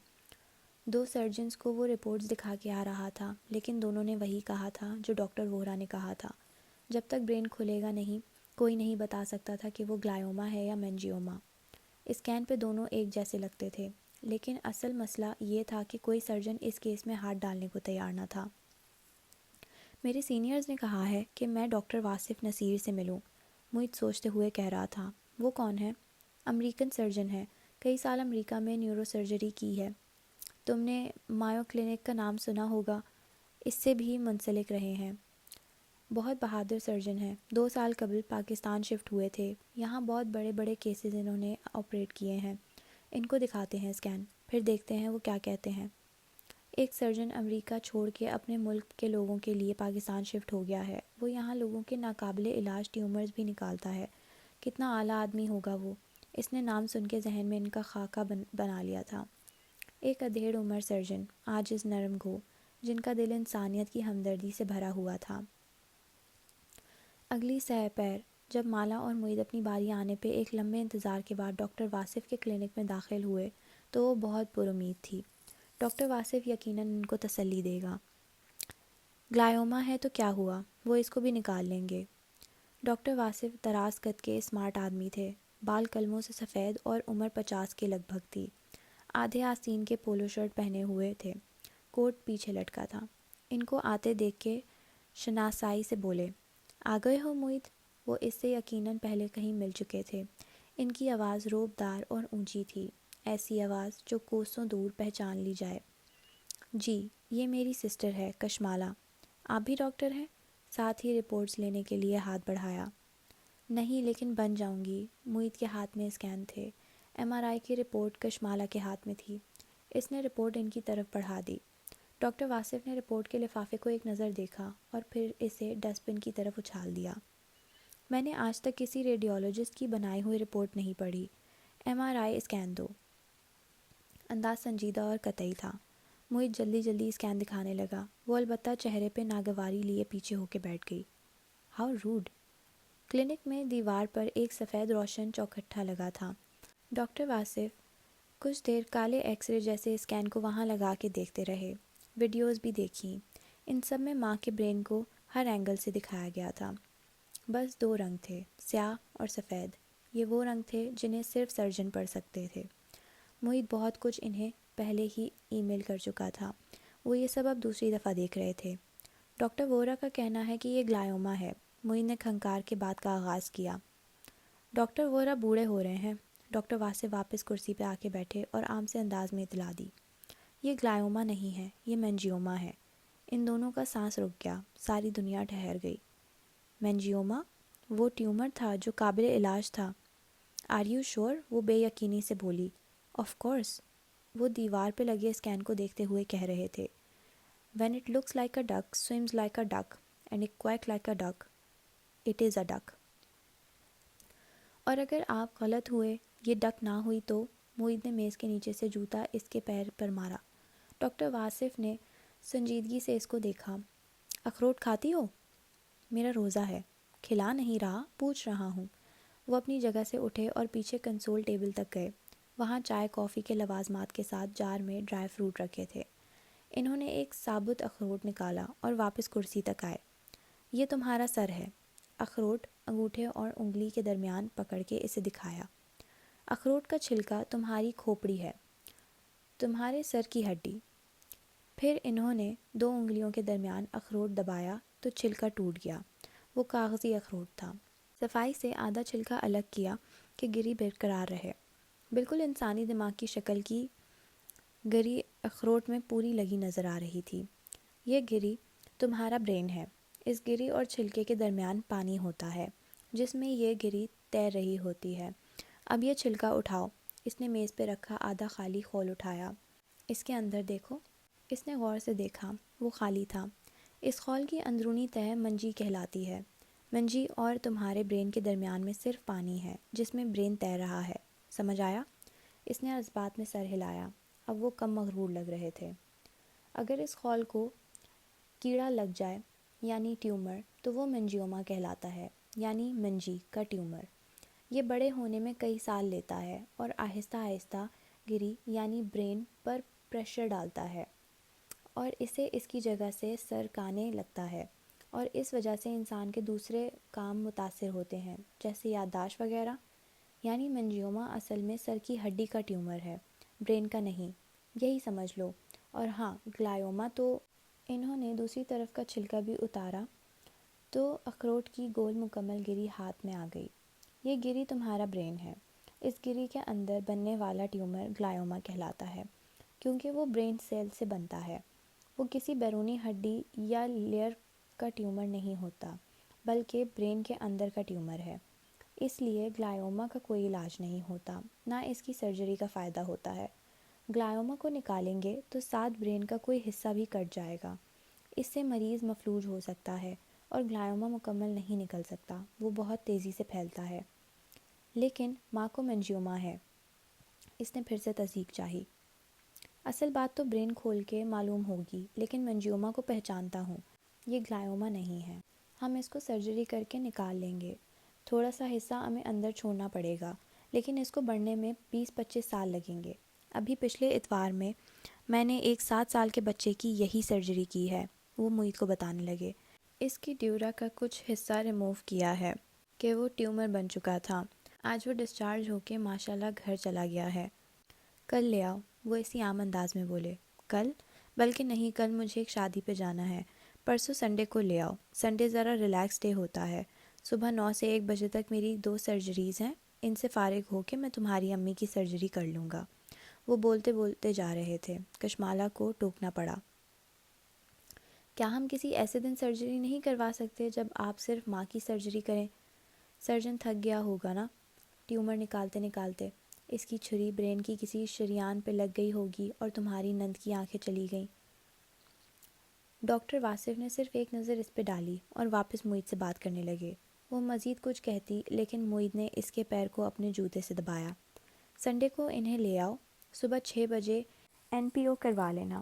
2 سرجنز کو وہ رپورٹس دکھا کے آ رہا تھا، لیکن دونوں نے وہی کہا تھا جو ڈاکٹر ووہرا نے کہا تھا۔ جب تک برین کھلے گا نہیں، کوئی نہیں بتا سکتا تھا کہ وہ گلائوما ہے یا مینجیوما۔ اسکین پہ دونوں ایک جیسے لگتے تھے، لیکن اصل مسئلہ یہ تھا کہ کوئی سرجن اس کیس میں ہاتھ ڈالنے کو تیار نہ تھا۔ میرے سینئرز نے کہا ہے کہ میں ڈاکٹر واصف نصیر سے ملوں، معید سوچتے ہوئے کہہ رہا تھا۔ وہ کون ہے؟ امریکن سرجن ہے، کئی سال امریکہ میں نیورو سرجری کی ہے۔ تم نے مایو کلینک کا نام سنا ہوگا، اس سے بھی منسلک رہے ہیں۔ بہت بہادر سرجن ہیں، 2 سال قبل پاکستان شفٹ ہوئے تھے۔ یہاں بہت بڑے بڑے کیسز انہوں نے آپریٹ کیے ہیں۔ ان کو دکھاتے ہیں اسکین، پھر دیکھتے ہیں وہ کیا کہتے ہیں۔ ایک سرجن امریکہ چھوڑ کے اپنے ملک کے لوگوں کے لیے پاکستان شفٹ ہو گیا ہے۔ وہ یہاں لوگوں کے ناقابل علاج ٹیومرز بھی نکالتا ہے۔ کتنا اعلیٰ آدمی ہوگا وہ۔ اس نے نام سن کے ذہن میں ان کا خاکہ بنا لیا تھا۔ ایک ادھیڑ عمر سرجن، عاجز نرم گو، جن کا دل انسانیت کی ہمدردی سے بھرا ہوا تھا۔ اگلی سہ پیر جب مالا اور معید اپنی باری آنے پہ ایک لمبے انتظار کے بعد ڈاکٹر واصف کے کلینک میں داخل ہوئے تو وہ بہت پر امید تھی۔ ڈاکٹر واصف یقیناً ان کو تسلی دے گا۔ گلائوما ہے تو کیا ہوا، وہ اس کو بھی نکال لیں گے۔ ڈاکٹر واصف دراز قد کے اسمارٹ آدمی تھے، بال قلموں سے سفید اور عمر 50 کے لگ بھگ تھی۔ آدھے آستین کے پولو شرٹ پہنے ہوئے تھے، کوٹ پیچھے لٹکا تھا۔ ان کو آتے دیکھ کے شناسائی سے بولے، آ گئے ہو معید؟ وہ اس سے یقیناً پہلے کہیں مل چکے تھے۔ ان کی آواز روب دار اور اونچی تھی، ایسی آواز جو کوسوں دور پہچان لی جائے۔ جی، یہ میری سسٹر ہے کشمالہ۔ آپ بھی ڈاکٹر ہیں؟ ساتھ ہی رپورٹس لینے کے لیے ہاتھ بڑھایا۔ نہیں، لیکن بن جاؤں گی۔ معید کے ہاتھ میں اسکین تھے۔ MRI کی رپورٹ کشمالہ کے ہاتھ میں تھی۔ اس نے رپورٹ ان کی طرف بڑھا دی۔ ڈاکٹر واصف نے رپورٹ کے لفافے کو ایک نظر دیکھا اور پھر اسے ڈسٹ بن کی طرف اچھال دیا۔ میں نے آج تک کسی ریڈیولوجسٹ کی بنائی ہوئی رپورٹ نہیں پڑھی۔ MRI اسکین دو۔ انداز سنجیدہ اور قطعی تھا۔ معید جلدی جلدی اسکین دکھانے لگا۔ وہ البتہ چہرے پہ ناگواری لیے پیچھے ہو کے بیٹھ گئی۔ How road. کلینک میں دیوار پر ایک سفید روشن چوکھٹا لگا تھا۔ ڈاکٹر واصف کچھ دیر کالے ایکس رے جیسے اسکین کو وہاں لگا کے دیکھتے رہے۔ ویڈیوز بھی دیکھیں۔ ان سب میں ماں کے برین کو ہر اینگل سے دکھایا گیا تھا۔ بس دو رنگ تھے، سیاہ اور سفید۔ یہ وہ رنگ تھے جنہیں صرف سرجن پڑھ سکتے تھے۔ معید بہت کچھ انہیں پہلے ہی ای میل کر چکا تھا۔ وہ یہ سب اب دوسری دفعہ دیکھ رہے تھے۔ ڈاکٹر وورا کا کہنا ہے کہ یہ گلائوما ہے۔ معید نے کھنکار کے بات کا آغاز کیا۔ ڈاکٹر وورا بوڑھے ہو رہے ہیں۔ ڈاکٹر واصف واپس کرسی پہ آ کے بیٹھے اور عام سے انداز میں اطلاع دی۔ یہ گلائوما نہیں ہے، یہ مینجیوما ہے۔ ان دونوں کا سانس رک گیا، ساری دنیا ٹھہر گئی۔ مینجیوما؟ وہ ٹیومر تھا جو قابل علاج تھا۔ آر یو شور؟ وہ بے یقینی سے بولی۔ Of course. وہ دیوار پہ لگے اسکین کو دیکھتے ہوئے کہہ رہے تھے، When it looks like a duck, swims like a duck, and it quacks like a duck, it is a duck. اور اگر آپ غلط ہوئے، یہ ڈک نہ ہوئی تو؟ معید نے میز کے نیچے سے جوتا اس کے پیر پر مارا۔ ڈاکٹر واصف نے سنجیدگی سے اس کو دیکھا۔ اخروٹ کھاتی ہو؟ میرا روزہ ہے۔ کھلا نہیں رہا، پوچھ رہا ہوں۔ وہ اپنی جگہ سے اٹھے اور پیچھے کنسول ٹیبل تک گئے۔ وہاں چائے کافی کے لوازمات کے ساتھ جار میں ڈرائی فروٹ رکھے تھے۔ انہوں نے ایک ثابت اخروٹ نکالا اور واپس کرسی تک آئے۔ یہ تمہارا سر ہے۔ اخروٹ انگوٹھے اور انگلی کے درمیان پکڑ کے اسے دکھایا۔ اخروٹ کا چھلکا تمہاری کھوپڑی ہے، تمہارے سر کی ہڈی۔ پھر انہوں نے دو انگلیوں کے درمیان اخروٹ دبایا تو چھلکا ٹوٹ گیا۔ وہ کاغذی اخروٹ تھا۔ صفائی سے آدھا چھلکا الگ کیا کہ گری برقرار رہے۔ بالکل انسانی دماغ کی شکل کی گری اخروٹ میں پوری لگی نظر آ رہی تھی۔ یہ گری تمہارا برین ہے۔ اس گری اور چھلکے کے درمیان پانی ہوتا ہے جس میں یہ گری تیر رہی ہوتی ہے۔ اب یہ چھلکا اٹھاؤ۔ اس نے میز پہ رکھا آدھا خالی خول اٹھایا۔ اس کے اندر دیکھو۔ اس نے غور سے دیکھا، وہ خالی تھا۔ اس خول کی اندرونی تہہ منجی کہلاتی ہے۔ منجی اور تمہارے برین کے درمیان میں صرف پانی ہے جس میں برین تیر رہا ہے۔ سمجھ آیا؟ اس نے اس بات میں سر ہلایا۔ اب وہ کم مغرور لگ رہے تھے۔ اگر اس خول کو کیڑا لگ جائے یعنی ٹیومر تو وہ منجیوما کہلاتا ہے، یعنی منجی کا ٹیومر۔ یہ بڑے ہونے میں کئی سال لیتا ہے اور آہستہ آہستہ گری یعنی برین پر پریشر ڈالتا ہے اور اسے اس کی جگہ سے سرکانے لگتا ہے، اور اس وجہ سے انسان کے دوسرے کام متاثر ہوتے ہیں جیسے یادداشت وغیرہ۔ یعنی منجیوما اصل میں سر کی ہڈی کا ٹیومر ہے، برین کا نہیں، یہی سمجھ لو۔ اور ہاں، گلائوما تو… انہوں نے دوسری طرف کا چھلکا بھی اتارا تو اخروٹ کی گول مکمل گری ہاتھ میں آ گئی۔ یہ گری تمہارا برین ہے۔ اس گری کے اندر بننے والا ٹیومر گلائوما کہلاتا ہے کیونکہ وہ برین سیل سے بنتا ہے۔ وہ کسی بیرونی ہڈی یا لیئر کا ٹیومر نہیں ہوتا بلکہ برین کے اندر کا ٹیومر ہے۔ اس لیے گلائوما کا کوئی علاج نہیں ہوتا، نہ اس کی سرجری کا فائدہ ہوتا ہے۔ گلائوما کو نکالیں گے تو ساتھ برین کا کوئی حصہ بھی کٹ جائے گا۔ اس سے مریض مفلوج ہو سکتا ہے اور گلائوما مکمل نہیں نکل سکتا، وہ بہت تیزی سے پھیلتا ہے۔ لیکن ماں کو منجیوما ہے۔ اس نے پھر سے تصدیق چاہی۔ اصل بات تو برین کھول کے معلوم ہوگی، لیکن منجیوما کو پہچانتا ہوں۔ یہ گلائوما نہیں ہے۔ ہم اس کو سرجری کر کے نکال لیں گے۔ تھوڑا سا حصہ ہمیں اندر چھوڑنا پڑے گا، لیکن اس کو بڑھنے میں 20-25 سال لگیں گے۔ ابھی پچھلے اتوار میں نے ایک 7 سال کے بچے کی یہی سرجری کی ہے، وہ معید کو بتانے لگے۔ اس کی ڈیورا کا کچھ حصہ ریموو کیا ہے کہ وہ ٹیومر بن چکا تھا۔ آج وہ ڈسچارج ہو کے ماشاءاللہ گھر چلا گیا ہے۔ کل لے آؤ۔ وہ اسی عام انداز میں بولے۔ کل؟ بلکہ نہیں، کل مجھے ایک شادی پہ جانا ہے۔ پرسوں سنڈے کو لے آؤ، سنڈے ذرا ریلیکس ڈے ہوتا ہے۔ صبح 9 سے 1 بجے تک میری 2 سرجریز ہیں، ان سے فارغ ہو کے میں تمہاری امی کی سرجری کر لوں گا۔ وہ بولتے بولتے جا رہے تھے، کشمالہ کو ٹوکنا پڑا۔ کیا ہم کسی ایسے دن سرجری نہیں کروا سکتے جب آپ صرف ماں کی سرجری کریں؟ سرجن تھک گیا ہوگا نا ٹیومر نکالتے نکالتے، اس کی چھری برین کی کسی شریان پہ لگ گئی ہوگی اور تمہاری نند کی آنکھیں چلی گئیں۔ ڈاکٹر واصف نے صرف ایک نظر اس پہ ڈالی اور واپس معید سے بات کرنے لگے۔ وہ مزید کچھ کہتی لیکن معید نے اس کے پیر کو اپنے جوتے سے دبایا۔ سنڈے کو انہیں لے آؤ، صبح 6 بجے NPO کروا لینا۔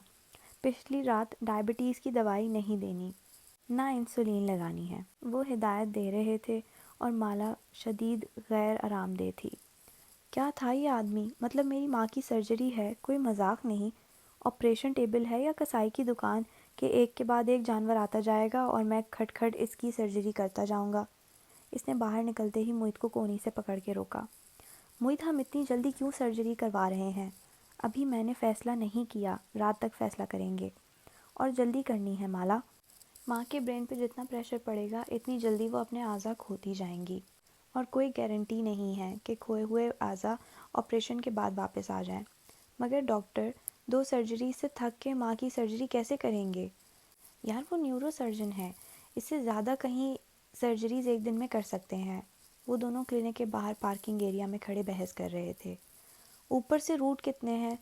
پچھلی رات ڈائبٹیز کی دوائی نہیں دینی، نہ انسولین لگانی ہے۔ وہ ہدایت دے رہے تھے اور مالا شدید غیر آرام دہ تھی۔ کیا تھا یہ آدمی؟ مطلب میری ماں کی سرجری ہے، کوئی مذاق نہیں۔ آپریشن ٹیبل ہے یا کسائی کی دکان کہ ایک کے بعد ایک جانور آتا جائے گا اور میں کھٹ کھٹ اس کی سرجری کرتا جاؤں گا؟ اس نے باہر نکلتے ہی معید کو کونی سے پکڑ کے روکا۔ معید، ہم اتنی جلدی کیوں سرجری کروا رہے ہیں؟ ابھی میں نے فیصلہ نہیں کیا، رات تک فیصلہ کریں گے۔ اور جلدی کرنی ہے مالا، ماں کے برین پہ جتنا پریشر پڑے گا اتنی جلدی وہ اپنے اعضاء کھوتی جائیں گی، اور کوئی گارنٹی نہیں ہے کہ کھوئے ہوئے اعضاء آپریشن کے بعد واپس آ جائیں۔ مگر ڈاکٹر 2 سرجری سے تھک کے ماں کی سرجری کیسے کریں گے؟ یار وہ نیورو سرجن ہے، اس سے زیادہ کہیں سرجریز ایک دن میں کر سکتے ہیں۔ وہ دونوں کلینک کے باہر پارکنگ ایریا میں کھڑے بحث کر رہے تھے۔ اوپر سے روٹ کتنے ہیں؟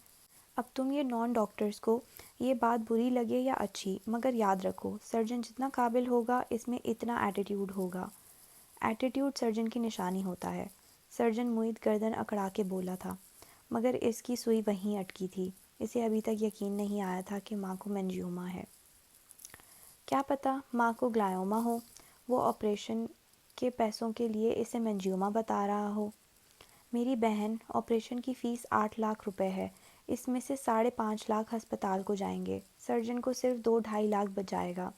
اب تم یہ نان ڈاکٹرز کو یہ بات بری لگے یا اچھی، مگر یاد رکھو سرجن جتنا قابل ہوگا اس میں اتنا ایٹیٹیوڈ ہوگا۔ ایٹیٹیوڈ سرجن کی نشانی ہوتا ہے۔ سرجن معید گردن اکڑا کے بولا تھا، مگر اس کی سوئی وہیں اٹکی تھی۔ اسے ابھی تک یقین نہیں آیا تھا کہ ماں کو مینجیوما ہے۔ کیا پتہ ماں کو گلائوما ہو، وہ آپریشن کے پیسوں کے لیے اسے مینجیوما بتا رہا ہو۔ میری بہن، آپریشن کی فیس 8 لاکھ روپے ہے، اس میں سے 5.5 لاکھ ہسپتال کو جائیں گے، سرجن کو صرف 2-2.5 لاکھ بچ جائے گا۔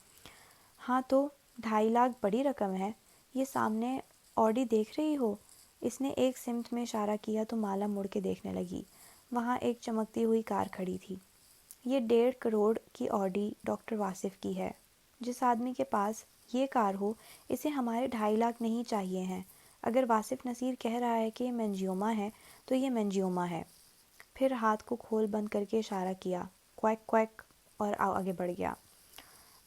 ہاں تو 2.5 لاکھ بڑی رقم ہے۔ یہ سامنے آڈی دیکھ رہی ہو؟ اس نے ایک سمت میں اشارہ کیا تو مالا مڑ کے دیکھنے لگی۔ وہاں ایک چمکتی ہوئی کار کھڑی تھی۔ یہ 1.5 کروڑ کی آڈی ڈاکٹر واصف کی ہے۔ جس آدمی کے پاس یہ کار ہو، اسے ہمارے 2.5 لاکھ نہیں چاہیے ہیں۔ اگر واصف نصیر کہہ رہا ہے کہ یہ مینجیوما ہے تو یہ مینجیوما ہے۔ پھر ہاتھ کو کھول بند کر کے اشارہ کیا، کویک کویک، اور آگے بڑھ گیا۔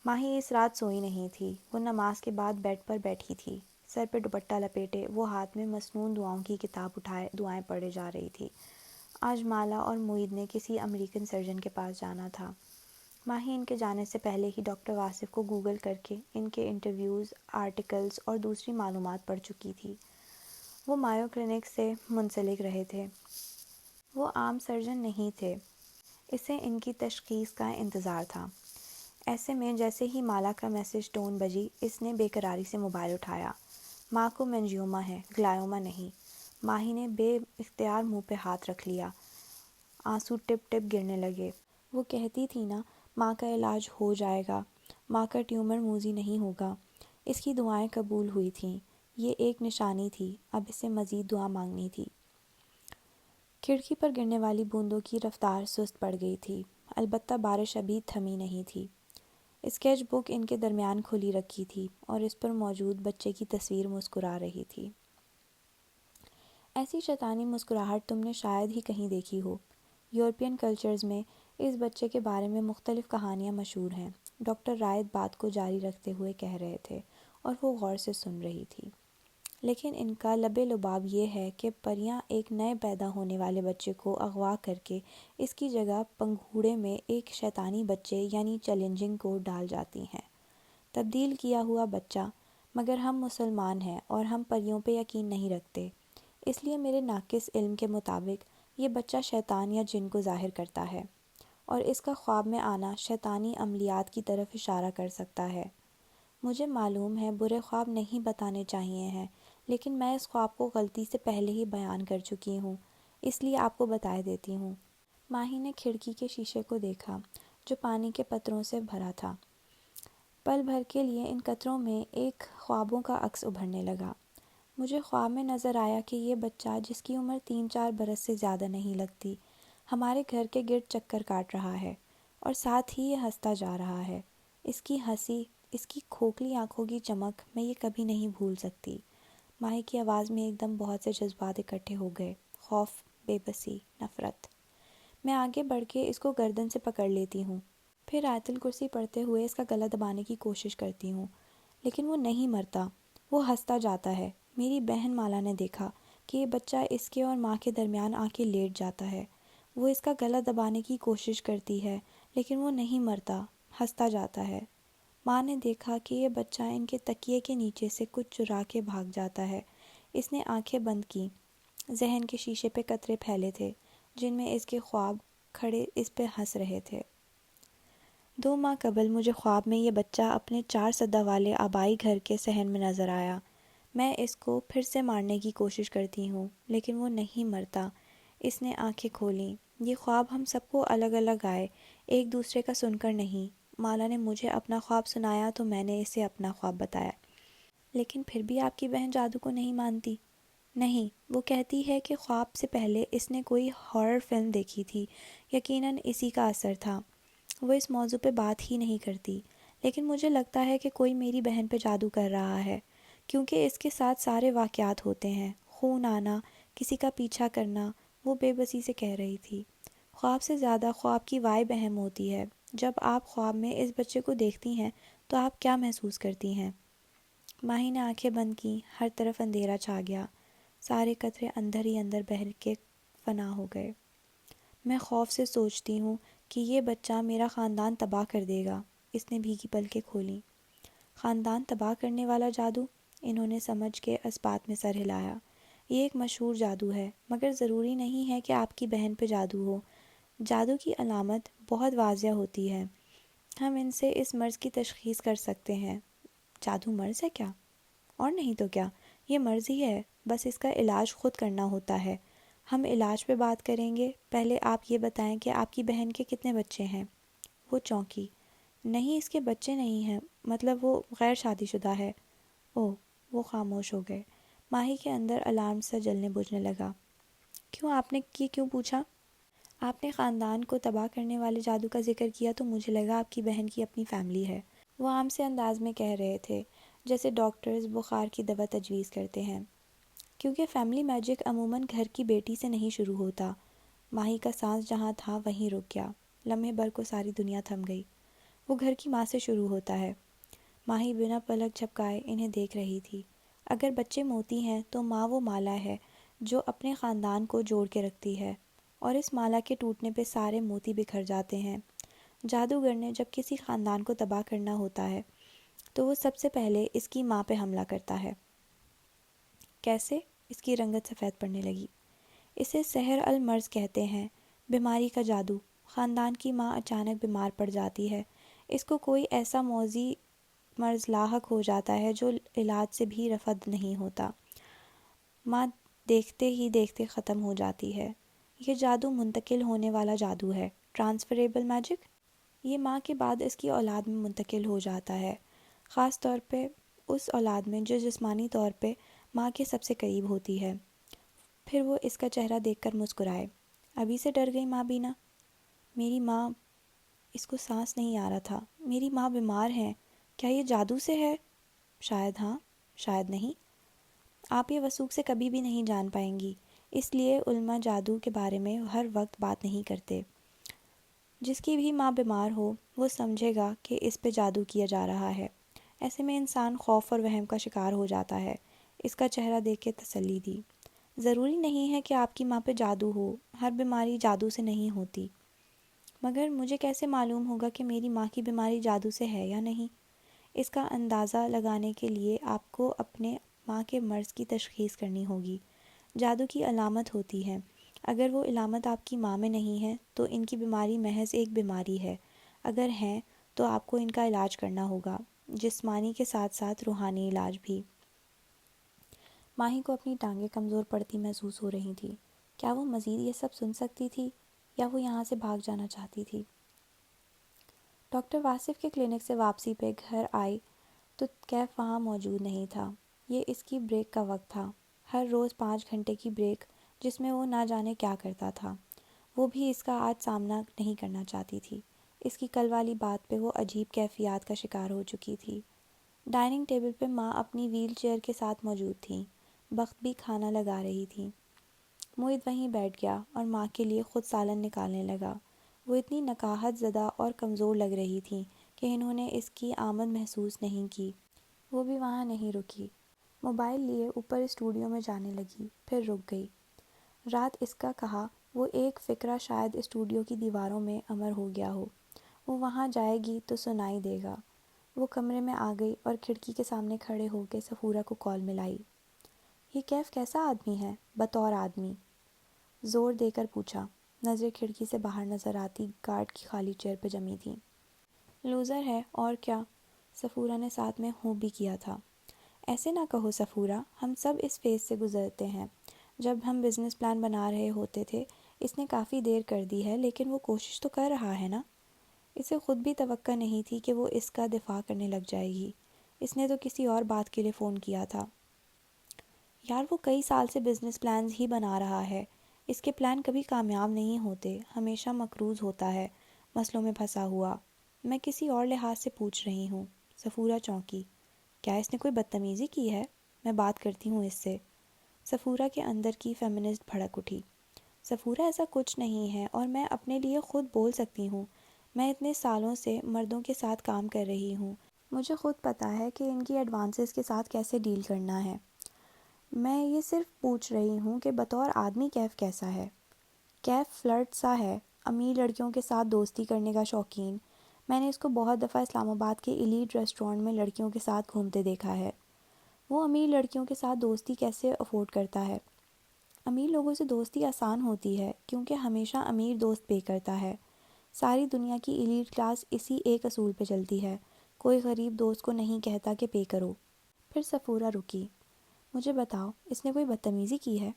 ماہی اس رات سوئی نہیں تھی۔ وہ نماز کے بعد بیڈ پر بیٹھی تھی، سر پہ دوپٹہ لپیٹے، وہ ہاتھ میں مسنون دعاؤں کی کتاب اٹھائے دعائیں پڑھے جا رہی تھی۔ آج مالا اور معید نے کسی امریکن سرجن کے پاس جانا تھا۔ ماہی ان کے جانے سے پہلے ہی ڈاکٹر واصف کو گوگل کر کے ان کے انٹرویوز، آرٹیکلز اور دوسری معلومات پڑھ چکی تھی۔ وہ مایو کلینک سے منسلک رہے تھے۔ وہ عام سرجن نہیں تھے، اسے ان کی تشخیص کا انتظار تھا۔ ایسے میں جیسے ہی مالا کا میسج ٹون بجی، اس نے بے قراری سے موبائل اٹھایا۔ ماں کو مینجیوما ہے، گلائوما نہیں۔ ماہی نے بے اختیار منہ پہ ہاتھ رکھ لیا، آنسو ٹپ ٹپ گرنے لگے۔ وہ کہتی تھی نا ماں کا علاج ہو جائے گا، ماں کا ٹیومر موذی نہیں ہوگا۔ اس کی دعائیں قبول ہوئی تھیں، یہ ایک نشانی تھی، اب اسے مزید دعا مانگنی تھی۔ کھڑکی پر گرنے والی بوندوں کی رفتار سست پڑ گئی تھی، البتہ بارش ابھی تھمی نہیں تھی۔ اسکیچ بک ان کے درمیان کھلی رکھی تھی اور اس پر موجود بچے کی تصویر مسکرا رہی تھی۔ ایسی شیطانی مسکراہٹ تم نے شاید ہی کہیں دیکھی ہو۔ یورپین کلچرز میں اس بچے کے بارے میں مختلف کہانیاں مشہور ہیں۔ ڈاکٹر رائد بات کو جاری رکھتے ہوئے کہہ رہے تھے اور وہ غور سے سن رہی تھی۔ لیکن ان کا لب لباب یہ ہے کہ پریاں ایک نئے پیدا ہونے والے بچے کو اغوا کر کے اس کی جگہ پنگھوڑے میں ایک شیطانی بچے یعنی چیلنجنگ کو ڈال جاتی ہیں۔ تبدیل کیا ہوا بچہ، مگر ہم مسلمان ہیں اور ہم پریوں پہ یقین نہیں رکھتے، اس لیے میرے ناقص علم کے مطابق یہ بچہ شیطان یا جن کو ظاہر کرتا ہے، اور اس کا خواب میں آنا شیطانی عملیات کی طرف اشارہ کر سکتا ہے۔ مجھے معلوم ہے برے خواب نہیں بتانے چاہیے ہیں، لیکن میں اس خواب کو غلطی سے پہلے ہی بیان کر چکی ہوں، اس لیے آپ کو بتا دیتی ہوں۔ ماہی نے کھڑکی کے شیشے کو دیکھا جو پانی کے قطروں سے بھرا تھا۔ پل بھر کے لیے ان قطروں میں ایک خوابوں کا عکس ابھرنے لگا۔ مجھے خواب میں نظر آیا کہ یہ بچہ جس کی عمر 3-4 برس سے زیادہ نہیں لگتی، ہمارے گھر کے گرد چکر کاٹ رہا ہے اور ساتھ ہی یہ ہنستا جا رہا ہے۔ اس کی ہنسی، اس کی کھوکھلی آنکھوں کی چمک میں یہ کبھی نہیں بھول سکتی۔ ماہی کی آواز میں ایک دم بہت سے جذبات اکٹھے ہو گئے، خوف، بے بسی، نفرت۔ میں آگے بڑھ کے اس کو گردن سے پکڑ لیتی ہوں، پھر آیت الکرسی پڑھتے ہوئے اس کا گلا دبانے کی کوشش کرتی ہوں، لیکن وہ نہیں مرتا، وہ ہنستا جاتا ہے۔ میری بہن مالا نے دیکھا کہ یہ بچہ اس کے اور ماں کے درمیان آ کے لیٹ جاتا ہے۔ وہ اس کا گلا دبانے کی کوشش کرتی ہے، لیکن وہ نہیں مرتا، ہنستا جاتا ہے۔ ماں نے دیکھا کہ یہ بچہ ان کے تکیے کے نیچے سے کچھ چرا کے بھاگ جاتا ہے۔ اس نے آنکھیں بند کی۔ ذہن کے شیشے پہ قطرے پھیلے تھے جن میں اس کے خواب کھڑے اس پہ ہنس رہے تھے۔ 2 ماہ قبل مجھے خواب میں یہ بچہ اپنے 4 سدہ والے آبائی گھر کے صحن میں نظر آیا۔ میں اس کو پھر سے مارنے کی کوشش کرتی ہوں، لیکن وہ نہیں مرتا۔ اس نے آنکھیں کھولیں۔ یہ خواب ہم سب کو الگ الگ آئے، ایک دوسرے کا سن کر نہیں۔ مالا نے مجھے اپنا خواب سنایا تو میں نے اسے اپنا خواب بتایا۔ لیکن پھر بھی آپ کی بہن جادو کو نہیں مانتی؟ نہیں، وہ کہتی ہے کہ خواب سے پہلے اس نے کوئی ہارر فلم دیکھی تھی، یقیناً اسی کا اثر تھا۔ وہ اس موضوع پہ بات ہی نہیں کرتی، لیکن مجھے لگتا ہے کہ کوئی میری بہن پہ جادو کر رہا ہے، کیونکہ اس کے ساتھ سارے واقعات ہوتے ہیں، خون آنا، کسی کا پیچھا کرنا۔ وہ بے بسی سے کہہ رہی تھی۔ خواب سے زیادہ خواب کی وائب اہم ہوتی ہے۔ جب آپ خواب میں اس بچے کو دیکھتی ہیں تو آپ کیا محسوس کرتی ہیں؟ ماہی نے آنکھیں بند کی۔ ہر طرف اندھیرا چھا گیا، سارے قطرے اندر ہی اندر بہہ کے فنا ہو گئے۔ میں خوف سے سوچتی ہوں کہ یہ بچہ میرا خاندان تباہ کر دے گا۔ اس نے بھیگی پلکیں کھولیں۔ خاندان تباہ کرنے والا جادو؟ انہوں نے سمجھ کے اسبات میں سر ہلایا۔ یہ ایک مشہور جادو ہے، مگر ضروری نہیں ہے کہ آپ کی بہن پہ جادو ہو۔ جادو کی علامت بہت واضح ہوتی ہے، ہم ان سے اس مرض کی تشخیص کر سکتے ہیں۔ جادو مرض ہے کیا؟ اور نہیں تو کیا، یہ مرض ہی ہے، بس اس کا علاج خود کرنا ہوتا ہے۔ ہم علاج پہ بات کریں گے، پہلے آپ یہ بتائیں کہ آپ کی بہن کے کتنے بچے ہیں؟ وہ چونکی۔ نہیں، اس کے بچے نہیں ہیں، مطلب وہ غیر شادی شدہ ہے۔ اوہ، وہ خاموش ہو گئے۔ ماہی کے اندر الارم سا جلنے بجھنے لگا۔ کیوں آپ نے یہ کیوں پوچھا؟ آپ نے خاندان کو تباہ کرنے والے جادو کا ذکر کیا تو مجھے لگا آپ کی بہن کی اپنی فیملی ہے۔ وہ عام سے انداز میں کہہ رہے تھے، جیسے ڈاکٹرز بخار کی دوا تجویز کرتے ہیں، کیونکہ فیملی میجک عموماً گھر کی بیٹی سے نہیں شروع ہوتا۔ ماہی کا سانس جہاں تھا وہیں رک گیا۔ لمحے بھر کو ساری دنیا تھم گئی۔ وہ گھر کی ماں سے شروع ہوتا ہے۔ ماہی بنا پلک جھپکائے انہیں دیکھ رہی تھی۔ اگر بچے موتی ہیں تو ماں وہ مالا ہے جو اپنے خاندان کو جوڑ کے رکھتی ہے، اور اس مالا کے ٹوٹنے پہ سارے موتی بکھر جاتے ہیں۔ جادوگر نے جب کسی خاندان کو تباہ کرنا ہوتا ہے تو وہ سب سے پہلے اس کی ماں پہ حملہ کرتا ہے۔ کیسے؟ اس کی رنگت سفید پڑنے لگی۔ اسے سحر المرض کہتے ہیں، بیماری کا جادو۔ خاندان کی ماں اچانک بیمار پڑ جاتی ہے، اس کو کوئی ایسا موذی مرض لاحق ہو جاتا ہے جو علاج سے بھی رفع نہیں ہوتا۔ ماں دیکھتے ہی دیکھتے ختم ہو جاتی ہے۔ یہ جادو منتقل ہونے والا جادو ہے، ٹرانسفریبل میجک۔ یہ ماں کے بعد اس کی اولاد میں منتقل ہو جاتا ہے، خاص طور پہ اس اولاد میں جو جسمانی طور پہ ماں کے سب سے قریب ہوتی ہے۔ پھر وہ اس کا چہرہ دیکھ کر مسکرائے۔ ابھی سے ڈر گئی ماں بینا؟ میری ماں، اس کو سانس نہیں آ رہا تھا، میری ماں بیمار ہیں، کیا یہ جادو سے ہے؟ شاید ہاں، شاید نہیں۔ آپ یہ وثوق سے کبھی بھی نہیں جان پائیں گی، اس لیے علماء جادو کے بارے میں ہر وقت بات نہیں کرتے۔ جس کی بھی ماں بیمار ہو وہ سمجھے گا کہ اس پہ جادو کیا جا رہا ہے۔ ایسے میں انسان خوف اور وہم کا شکار ہو جاتا ہے۔ اس کا چہرہ دیکھ کے تسلی دی۔ ضروری نہیں ہے کہ آپ کی ماں پہ جادو ہو، ہر بیماری جادو سے نہیں ہوتی۔ مگر مجھے کیسے معلوم ہوگا کہ میری ماں کی بیماری جادو سے ہے یا نہیں؟ اس کا اندازہ لگانے کے لیے آپ کو اپنے ماں کے مرض کی تشخیص کرنی ہوگی۔ جادو کی علامت ہوتی ہے، اگر وہ علامت آپ کی ماں میں نہیں ہے تو ان کی بیماری محض ایک بیماری ہے، اگر ہیں تو آپ کو ان کا علاج کرنا ہوگا، جسمانی کے ساتھ ساتھ روحانی علاج بھی۔ ماہی کو اپنی ٹانگیں کمزور پڑتی محسوس ہو رہی تھی۔ کیا وہ مزید یہ سب سن سکتی تھی یا وہ یہاں سے بھاگ جانا چاہتی تھی؟ ڈاکٹر واصف کے کلینک سے واپسی پہ گھر آئی تو کیف وہاں موجود نہیں تھا۔ یہ اس کی بریک کا وقت تھا، ہر روز 5 گھنٹے کی بریک جس میں وہ نہ جانے کیا کرتا تھا۔ وہ بھی اس کا آج سامنا نہیں کرنا چاہتی تھی۔ اس کی کل والی بات پہ وہ عجیب کیفیات کا شکار ہو چکی تھی۔ ڈائننگ ٹیبل پہ ماں اپنی ویل چیئر کے ساتھ موجود تھیں۔ بخت بھی کھانا لگا رہی تھیں۔ موہت وہیں بیٹھ گیا اور ماں کے لیے خود سالن نکالنے لگا۔ وہ اتنی نکاہت زدہ اور کمزور لگ رہی تھیں کہ انہوں نے اس کی آمد محسوس نہیں کی۔ وہ بھی وہاں نہیں رکی۔ موبائل لیے اوپر اسٹوڈیو میں جانے لگی، پھر رک گئی۔ رات اس کا کہا وہ ایک فقرہ شاید اسٹوڈیو کی دیواروں میں امر ہو گیا ہو۔ وہ وہاں جائے گی تو سنائی دے گا۔ وہ کمرے میں آ گئی اور کھڑکی کے سامنے کھڑے ہو کے صفورہ کو کال ملائی۔ یہ کیف کیسا آدمی ہے بطور آدمی؟ زور دے کر پوچھا۔ نظریں کھڑکی سے باہر نظر آتی گارڈ کی خالی چیئر پہ جمی تھیں۔ لوزر ہے اور کیا، صفورہ نے ساتھ میں ہوں بھی کیا تھا۔ ایسے نہ کہو صفورہ، ہم سب اس فیز سے گزرتے ہیں۔ جب ہم بزنس پلان بنا رہے ہوتے تھے، اس نے کافی دیر کر دی ہے لیکن وہ کوشش تو کر رہا ہے نا۔ اسے خود بھی توقع نہیں تھی کہ وہ اس کا دفاع کرنے لگ جائے گی۔ اس نے تو کسی اور بات کے لیے فون کیا تھا۔ یار وہ کئی سال سے بزنس پلانز ہی بنا رہا ہے۔ اس کے پلان کبھی کامیاب نہیں ہوتے، ہمیشہ مقروض ہوتا ہے، مسئلوں میں پھنسا ہوا۔ میں کسی اور لحاظ سے پوچھ رہی ہوں۔ صفورہ چونکی۔ کیا اس نے کوئی بدتمیزی کی ہے؟ میں بات کرتی ہوں اس سے۔ صفورہ کے اندر کی فیمنسٹ بھڑک اٹھی۔ صفورہ ایسا کچھ نہیں ہے اور میں اپنے لیے خود بول سکتی ہوں۔ میں اتنے سالوں سے مردوں کے ساتھ کام کر رہی ہوں، مجھے خود پتہ ہے کہ ان کی ایڈوانسز کے ساتھ کیسے ڈیل کرنا ہے۔ میں یہ صرف پوچھ رہی ہوں کہ بطور آدمی کیف کیسا ہے؟ کیف فلرٹ سا ہے، امیر لڑکیوں کے ساتھ دوستی کرنے کا شوقین۔ میں نے اس کو بہت دفعہ اسلام آباد کے ایلیٹ ریسٹورانٹ میں لڑکیوں کے ساتھ گھومتے دیکھا ہے۔ وہ امیر لڑکیوں کے ساتھ دوستی کیسے افورڈ کرتا ہے؟ امیر لوگوں سے دوستی آسان ہوتی ہے کیونکہ ہمیشہ امیر دوست پے کرتا ہے۔ ساری دنیا کی ایلیٹ کلاس اسی ایک اصول پہ چلتی ہے، کوئی غریب دوست کو نہیں کہتا کہ پے کرو۔ پھر صفورہ رکی۔ مجھے بتاؤ، اس نے کوئی بدتمیزی کی ہے؟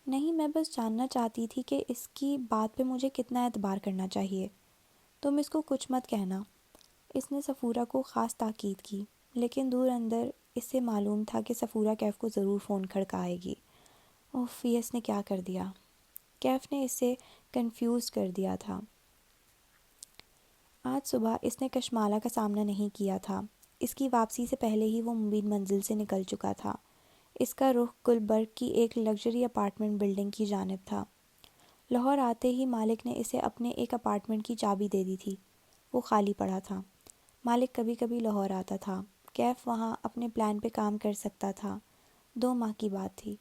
نہیں، میں بس جاننا چاہتی تھی کہ اس کی بات پہ مجھے کتنا اعتبار کرنا چاہیے۔ تم اس کو کچھ مت کہنا۔ اس نے صفورہ کو خاص تاکید کی، لیکن دور اندر اس سے معلوم تھا کہ صفورہ کیف کو ضرور فون کھڑکائے گی۔ اوف، یہ اس نے کیا کر دیا؟ کیف نے اسے کنفیوز کر دیا تھا۔ آج صبح اس نے کشمالہ کا سامنا نہیں کیا تھا۔ اس کی واپسی سے پہلے ہی وہ مبین منزل سے نکل چکا تھا۔ اس کا رخ گلبرگ کی ایک لگژری اپارٹمنٹ بلڈنگ کی جانب تھا۔ لاہور آتے ہی مالک نے اسے اپنے ایک اپارٹمنٹ کی چابی دے دی تھی۔ وہ خالی پڑا تھا۔ مالک کبھی کبھی لاہور آتا تھا۔ کیف وہاں اپنے پلان پہ کام کر سکتا تھا۔ 2 ماہ کی بات تھی۔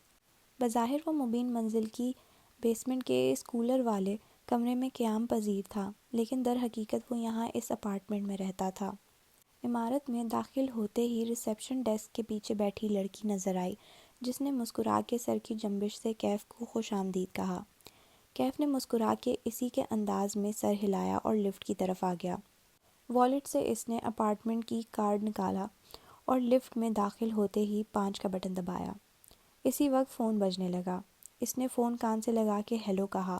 بظاہر وہ مبین منزل کی بیسمنٹ کے اس کولر والے کمرے میں قیام پذیر تھا، لیکن در حقیقت وہ یہاں اس اپارٹمنٹ میں رہتا تھا۔ عمارت میں داخل ہوتے ہی ریسیپشن ڈیسک کے پیچھے بیٹھی لڑکی نظر آئی، جس نے مسکرا کے سر کی جنبش سے کیف کو خوش آمدید کہا۔ کیف نے مسکرا کے اسی کے انداز میں سر ہلایا اور لفٹ کی طرف آ گیا۔ والیٹ سے اس نے اپارٹمنٹ کی کارڈ نکالا اور لفٹ میں داخل ہوتے ہی 5 کا بٹن دبایا۔ اسی وقت فون بجنے لگا۔ اس نے فون کان سے لگا کے ہیلو کہا،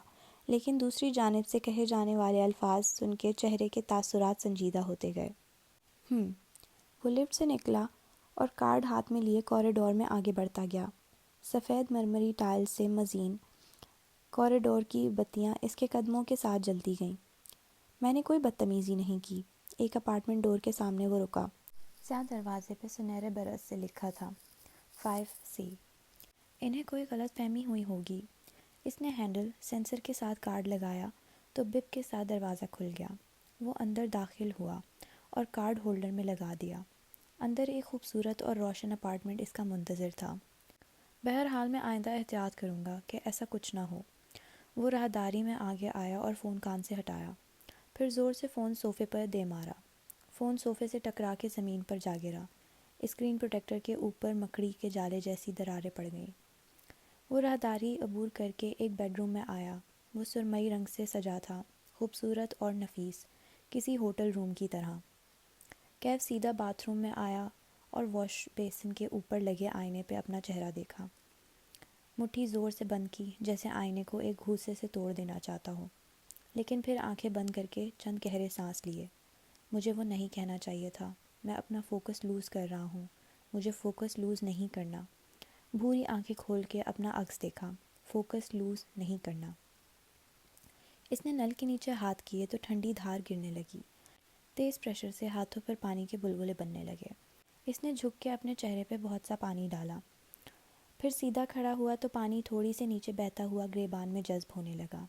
لیکن دوسری جانب سے کہے جانے والے الفاظ سن کے چہرے کے تاثرات سنجیدہ ہوتے گئے۔ وہ لفٹ سے نکلا اور کارڈ ہاتھ میں لیے کوریڈور میں آگے بڑھتا گیا۔ سفید مرمری ٹائل سے مزین کوریڈور کی بتیاں اس کے قدموں کے ساتھ جلتی گئیں۔ میں نے کوئی بدتمیزی نہیں کی۔ ایک اپارٹمنٹ ڈور کے سامنے وہ رکا۔ سیاہ دروازے پہ سنہرے برس سے لکھا تھا 5C۔ انہیں کوئی غلط فہمی ہوئی ہوگی۔ اس نے ہینڈل سینسر کے ساتھ کارڈ لگایا تو بپ کے ساتھ دروازہ کھل گیا۔ وہ اندر داخل ہوا اور کارڈ ہولڈر میں لگا دیا۔ اندر ایک خوبصورت اور روشن اپارٹمنٹ اس کا منتظر تھا۔ بہرحال میں آئندہ احتیاط کروں گا کہ ایسا کچھ نہ ہو۔ وہ راہداری میں آگے آیا اور فون کان سے ہٹایا، پھر زور سے فون صوفے پر دے مارا۔ فون صوفے سے ٹکرا کے زمین پر جا گرا۔ اسکرین پروٹیکٹر کے اوپر مکڑی کے جالے جیسی دراریں پڑ گئیں۔ وہ راہداری عبور کر کے ایک بیڈ روم میں آیا۔ وہ سرمئی رنگ سے سجا تھا، خوبصورت اور نفیس، کسی ہوٹل روم کی طرح۔ کیف سیدھا باتھ روم میں آیا اور واش بیسن کے اوپر لگے آئینے پہ اپنا چہرہ دیکھا۔ مٹھی زور سے بند کی جیسے آئینے کو ایک گھوسے سے توڑ دینا چاہتا ہو، لیکن پھر آنکھیں بند کر کے چند گہرے سانس لیے۔ مجھے وہ نہیں کہنا چاہیے تھا۔ میں اپنا فوکس لوز کر رہا ہوں۔ مجھے فوکس لوز نہیں کرنا۔ بھوری آنکھیں کھول کے اپنا عکس دیکھا۔ فوکس لوز نہیں کرنا۔ اس نے نل کے نیچے ہاتھ کیے تو ٹھنڈی دھار گرنے لگی۔ تیز پریشر سے ہاتھوں پر پانی کے بلبلے بننے لگے۔ اس نے جھک کے اپنے چہرے پہ بہت سا پانی ڈالا، پھر سیدھا کھڑا ہوا تو پانی تھوڑی سے نیچے بہتا ہوا گریبان میں جذب ہونے لگا۔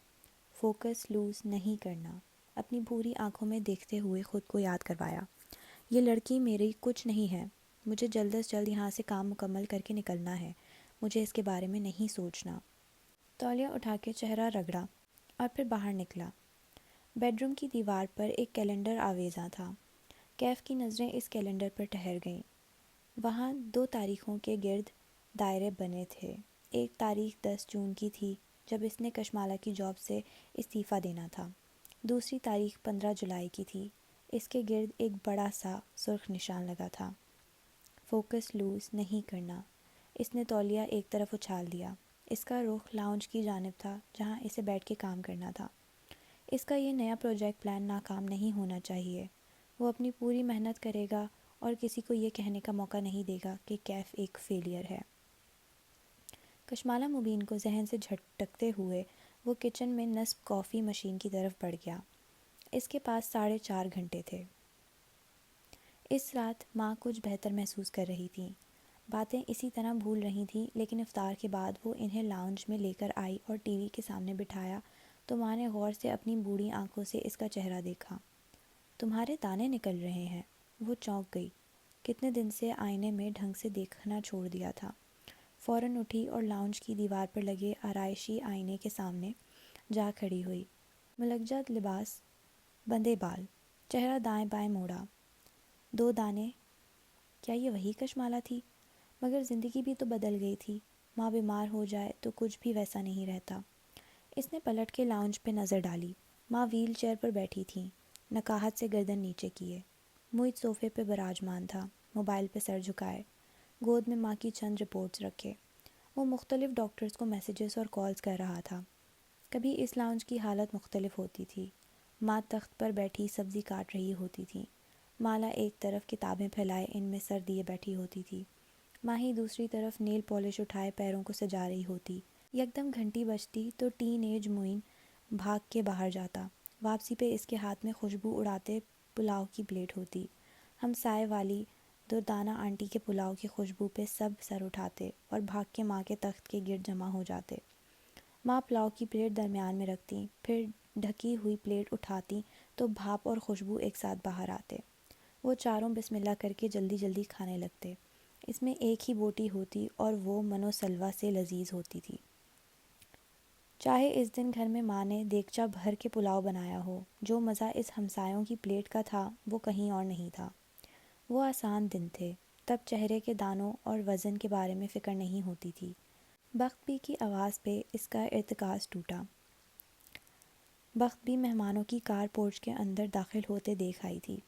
فوکس لوز نہیں کرنا، اپنی بھوری آنکھوں میں دیکھتے ہوئے خود کو یاد کروایا۔ یہ لڑکی میری کچھ نہیں ہے، مجھے جلد از جلد یہاں سے کام مکمل کر کے نکلنا ہے، مجھے اس کے بارے میں نہیں سوچنا۔ تولیہ اٹھا کے چہرہ رگڑا اور پھر باہر نکلا۔ بیڈ روم کی دیوار پر ایک کیلنڈر آویزاں تھا۔ کیف کی نظریں اس کیلنڈر پر ٹھہر گئیں۔ وہاں 2 تاریخوں کے گرد دائرے بنے تھے۔ ایک تاریخ 10 جون کی تھی جب اس نے کشمالہ کی جاب سے استعفیٰ دینا تھا، دوسری تاریخ 15 جولائی کی تھی۔ اس کے گرد ایک بڑا سا سرخ نشان لگا تھا۔ فوکس لوز نہیں کرنا۔ اس نے تولیہ ایک طرف اچھال دیا۔ اس کا رخ لاؤنج کی جانب تھا جہاں اسے بیٹھ کے کام کرنا تھا۔ اس کا یہ نیا پروجیکٹ پلان ناکام نہیں ہونا چاہیے۔ وہ اپنی پوری محنت کرے گا اور کسی کو یہ کہنے کا موقع نہیں دے گا کہ کیف ایک فیلئر ہے۔ کشمالہ مبین کو ذہن سے جھٹکتے ہوئے وہ کچن میں نصب کافی مشین کی طرف بڑھ گیا۔ اس کے پاس 4.5 گھنٹے تھے۔ اس رات ماں کچھ بہتر محسوس کر رہی تھیں۔ باتیں اسی طرح بھول رہی تھیں، لیکن افطار کے بعد وہ انہیں لاؤنج میں لے کر آئی اور ٹی وی کے سامنے بٹھایا تو ماں نے غور سے اپنی بوڑھی آنکھوں سے اس کا چہرہ دیکھا۔ تمہارے دانے نکل رہے ہیں۔ وہ چونک گئی۔ کتنے دن سے آئینے میں ڈھنگ سے دیکھنا چھوڑ دیا تھا۔ فوراً اٹھی اور لاؤنج کی دیوار پر لگے آرائشی آئینے کے سامنے جا کھڑی ہوئی۔ ملکجہ لباس، بندے بال، چہرہ دائیں بائیں موڑا، 2 دانے۔ کیا یہ وہی کشمالہ تھی؟ مگر زندگی بھی تو بدل گئی تھی۔ ماں بیمار ہو جائے تو کچھ بھی ویسا نہیں رہتا۔ اس نے پلٹ کے لاؤنج پہ نظر ڈالی۔ ماں ویل چیئر پر بیٹھی تھیں، نکاہت سے گردن نیچے کیے۔ موہت صوفے پہ براجمان تھا، موبائل پہ سر جھکائے، گود میں ماں کی چند رپورٹس رکھے۔ وہ مختلف ڈاکٹرز کو میسیجز اور کالز کر رہا تھا۔ کبھی اس لاؤنج کی حالت مختلف ہوتی تھی۔ ماں تخت پر بیٹھی سبزی کاٹ رہی ہوتی تھی، مالا ایک طرف کتابیں پھیلائے ان میں سر دیے بیٹھی ہوتی تھی، ماہی دوسری طرف نیل پالش اٹھائے پیروں کو سجا رہی ہوتی۔ یکدم گھنٹی بجتی تو ٹین ایج معین بھاگ کے باہر جاتا۔ واپسی پہ اس کے ہاتھ میں خوشبو اڑاتے پلاؤ کی پلیٹ ہوتی۔ ہمسائے والی دردانہ آنٹی کے پلاؤ کی خوشبو پہ سب سر اٹھاتے اور بھاگ کے ماں کے تخت کے گرد جمع ہو جاتے۔ ماں پلاؤ کی پلیٹ درمیان میں رکھتی، پھر ڈھکی ہوئی پلیٹ اٹھاتی تو بھاپ اور خوشبو ایک ساتھ باہر آتے۔ وہ چاروں بسم اللہ کر کے جلدی جلدی کھانے لگتے۔ اس میں ایک ہی بوٹی ہوتی اور وہ منو سلوا سے لذیذ ہوتی تھی۔ چاہے اس دن گھر میں ماں نے دیگچہ بھر کے پلاؤ بنایا ہو، جو مزہ اس ہمسایوں کی پلیٹ کا تھا وہ کہیں اور نہیں تھا۔ وہ آسان دن تھے، تب چہرے کے دانوں اور وزن کے بارے میں فکر نہیں ہوتی تھی۔ بخت بی کی آواز پہ اس کا ارتکاز ٹوٹا۔ بخت بی مہمانوں کی کار پورچ کے اندر داخل ہوتے دیکھ آئی تھی۔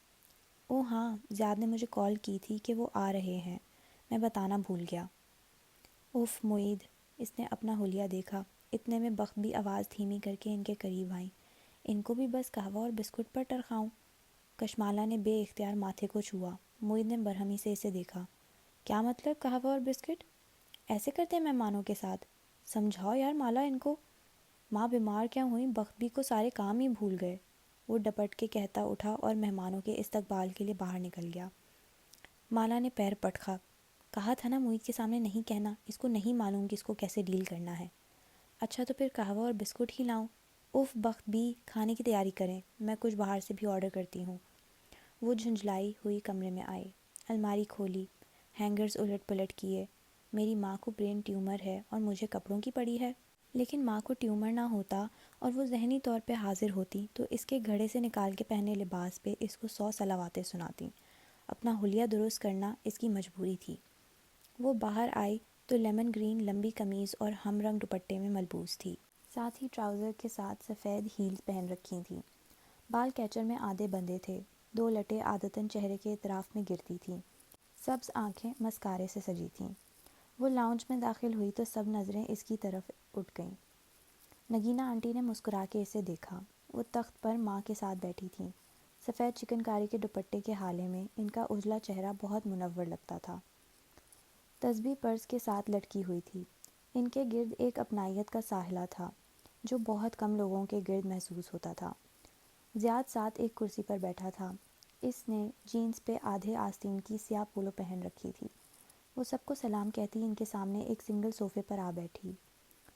او ہاں، زیاد نے مجھے کال کی تھی کہ وہ آ رہے ہیں، میں بتانا بھول گیا۔ اف معید، اس نے اپنا حلیہ دیکھا۔ اتنے میں بخت بی آواز دھیمی کر کے ان کے قریب آئیں۔ ان کو بھی بس قہوہ اور بسکٹ پر ٹرخاؤں؟ کشمالہ نے بے اختیار ماتھے کو چھوا۔ معید نے برہمی سے اسے دیکھا۔ کیا مطلب قہوہ اور بسکٹ؟ ایسے کرتے ہیں مہمانوں کے ساتھ؟ سمجھاؤ یار مالا ان کو۔ ماں بیمار کیا ہوئی، بخت بی کو سارے کام ہی بھول گئے۔ وہ ڈپٹ کے کہتا اٹھا اور مہمانوں کے استقبال کے لیے باہر نکل گیا۔ مالا نے پیر پٹکا۔ کہا تھا نا معید کے سامنے نہیں کہنا، اس کو نہیں معلوم کہ اس کو کیسے ڈیل کرنا ہے۔ اچھا تو پھر قہوہ اور بسکٹ ہی لاؤں؟ اف بخت بی، کھانے کی تیاری کریں، میں کچھ باہر سے بھی آرڈر کرتی ہوں۔ وہ جھنجھلائی ہوئی کمرے میں آئی، الماری کھولی، ہینگرز الٹ پلٹ کیے۔ میری ماں کو برین ٹیومر ہے اور مجھے کپڑوں کی پڑی ہے۔ لیکن ماں کو ٹیومر نہ ہوتا اور وہ ذہنی طور پہ حاضر ہوتی تو اس کے گھڑے سے نکال کے پہنے لباس پہ اس کو 100 صلواتیں سناتی۔ اپنا حلیہ درست کرنا اس کی مجبوری تھی۔ وہ باہر آئی تو لیمن گرین لمبی قمیض اور ہم رنگ دوپٹے میں ملبوس تھی، ساتھ ہی ٹراؤزر کے ساتھ سفید ہیلز پہن رکھی تھیں۔ بال کیچر میں آدھے بندھے تھے، 2 لٹیں عادتاً چہرے کے اطراف میں گرتی تھیں، سبز آنکھیں مسکارے سے سجی تھیں۔ وہ لاؤنج میں داخل ہوئی تو سب نظریں اس کی طرف اٹھ گئیں۔ نگینہ آنٹی نے مسکرا کے اسے دیکھا۔ وہ تخت پر ماں کے ساتھ بیٹھی تھیں، سفید چکن کاری کے دوپٹے کے حالے میں ان کا اجلا چہرہ بہت منور لگتا تھا۔ تسبیح پرس کے ساتھ لٹکی ہوئی تھی۔ ان کے گرد ایک اپنائیت کا ساحلہ تھا۔ جو بہت کم لوگوں کے گرد محسوس ہوتا تھا۔ زیاد ساتھ ایک کرسی پر بیٹھا تھا۔ اس نے جینز پہ آدھے آستین کی سیاہ پولو پہن رکھی تھی۔ وہ سب کو سلام کہتی ان کے سامنے ایک سنگل صوفے پر آ بیٹھی۔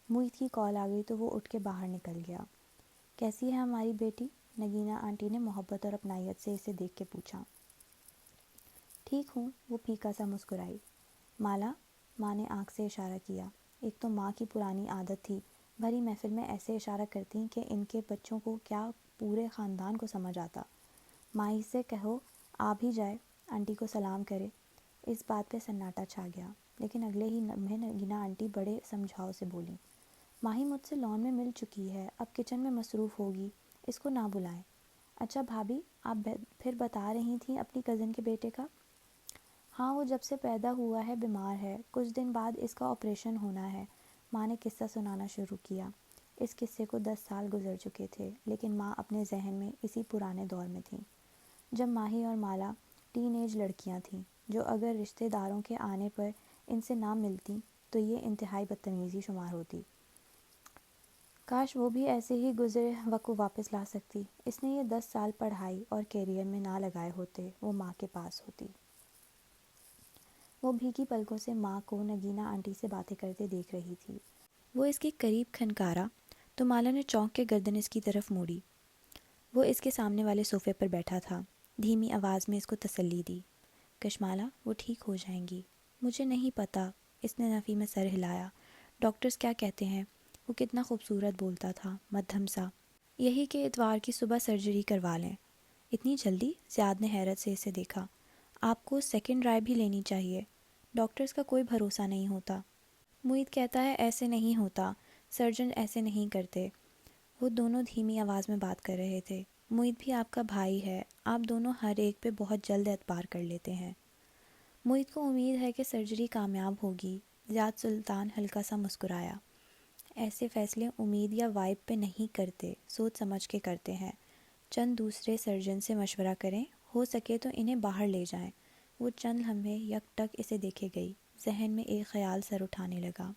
موہت کی کال آ گئی تو وہ اٹھ کے باہر نکل گیا۔ کیسی ہے ہماری بیٹی؟ نگینہ آنٹی نے محبت اور اپنائیت سے اسے دیکھ کے پوچھا۔ ٹھیک ہوں، وہ پھیکا سا مسکرائی۔ مالا، ماں نے آنکھ سے اشارہ کیا۔ ایک تو ماں کی پرانی عادت تھی، بھری محفل میں ایسے اشارہ کرتی کہ ان کے بچوں کو کیا پورے خاندان کو سمجھ آتا۔ ماہی سے کہو آ بھی جائے، آنٹی کو سلام کرے۔ اس بات پہ سناٹا چھا گیا، لیکن اگلے ہی لمحے نگینہ آنٹی بڑے سمجھاؤ سے بولیں، ماہی مجھ سے لان میں مل چکی ہے، اب کچن میں مصروف ہوگی، اس کو نہ بلائیں۔ اچھا بھابھی، آپ پھر بتا رہی تھیں اپنی کزن کے بیٹے کا؟ ہاں، وہ جب سے پیدا ہوا ہے بیمار ہے، کچھ دن بعد اس کا آپریشن ہونا ہے۔ ماں نے قصہ سنانا شروع کیا۔ اس قصے کو 10 سال گزر چکے تھے، لیکن ماں اپنے ذہن میں اسی پرانے دور میں تھیں، جب ماہی اور مالا ٹین ایج لڑکیاں تھیں، جو اگر رشتہ داروں کے آنے پر ان سے نہ ملتی تو یہ انتہائی بدتمیزی شمار ہوتی۔ کاش وہ بھی ایسے ہی گزرے وقت کو واپس لا سکتی۔ اس نے یہ 10 سال پڑھائی اور کیریئر میں نہ لگائے ہوتے، وہ ماں کے پاس ہوتی۔ وہ بھیگی پلکوں سے ماں کو نگینہ آنٹی سے باتیں کرتے دیکھ رہی تھی۔ وہ اس کے قریب کھنکارا تو مالا نے چونک کے گردن اس کی طرف موڑی۔ وہ اس کے سامنے والے صوفے پر بیٹھا تھا۔ دھیمی آواز میں اس کو تسلی دی، کشمالا، وہ ٹھیک ہو جائیں گی۔ مجھے نہیں پتا، اس نے نفی میں سر ہلایا۔ ڈاکٹرز کیا کہتے ہیں؟ وہ کتنا خوبصورت بولتا تھا، مدھم سا۔ یہی کہ اتوار کی صبح سرجری کروا لیں۔ اتنی جلدی؟ زیاد نے حیرت سے اسے دیکھا۔ آپ کو سیکنڈ رائے بھی لینی چاہیے، ڈاکٹرز کا کوئی بھروسہ نہیں ہوتا۔ موہت کہتا ہے ایسے نہیں ہوتا، سرجن ایسے نہیں کرتے۔ وہ دونوں دھیمی آواز میں بات کر رہے تھے۔ موہت بھی آپ کا بھائی ہے، آپ دونوں ہر ایک پہ بہت جلد اعتبار کر لیتے ہیں۔ موہت کو امید ہے کہ سرجری کامیاب ہوگی۔ زیاد سلطان ہلکا سا مسکرایا۔ ایسے فیصلے امید یا وائب پہ نہیں کرتے، سوچ سمجھ کے کرتے ہیں۔ چند دوسرے سرجن سے مشورہ کریں، ہو سکے تو انہیں باہر لے جائیں۔ وہ چند لمحے یک ٹک اسے دیکھے گئی، ذہن میں ایک خیال سر اٹھانے لگا۔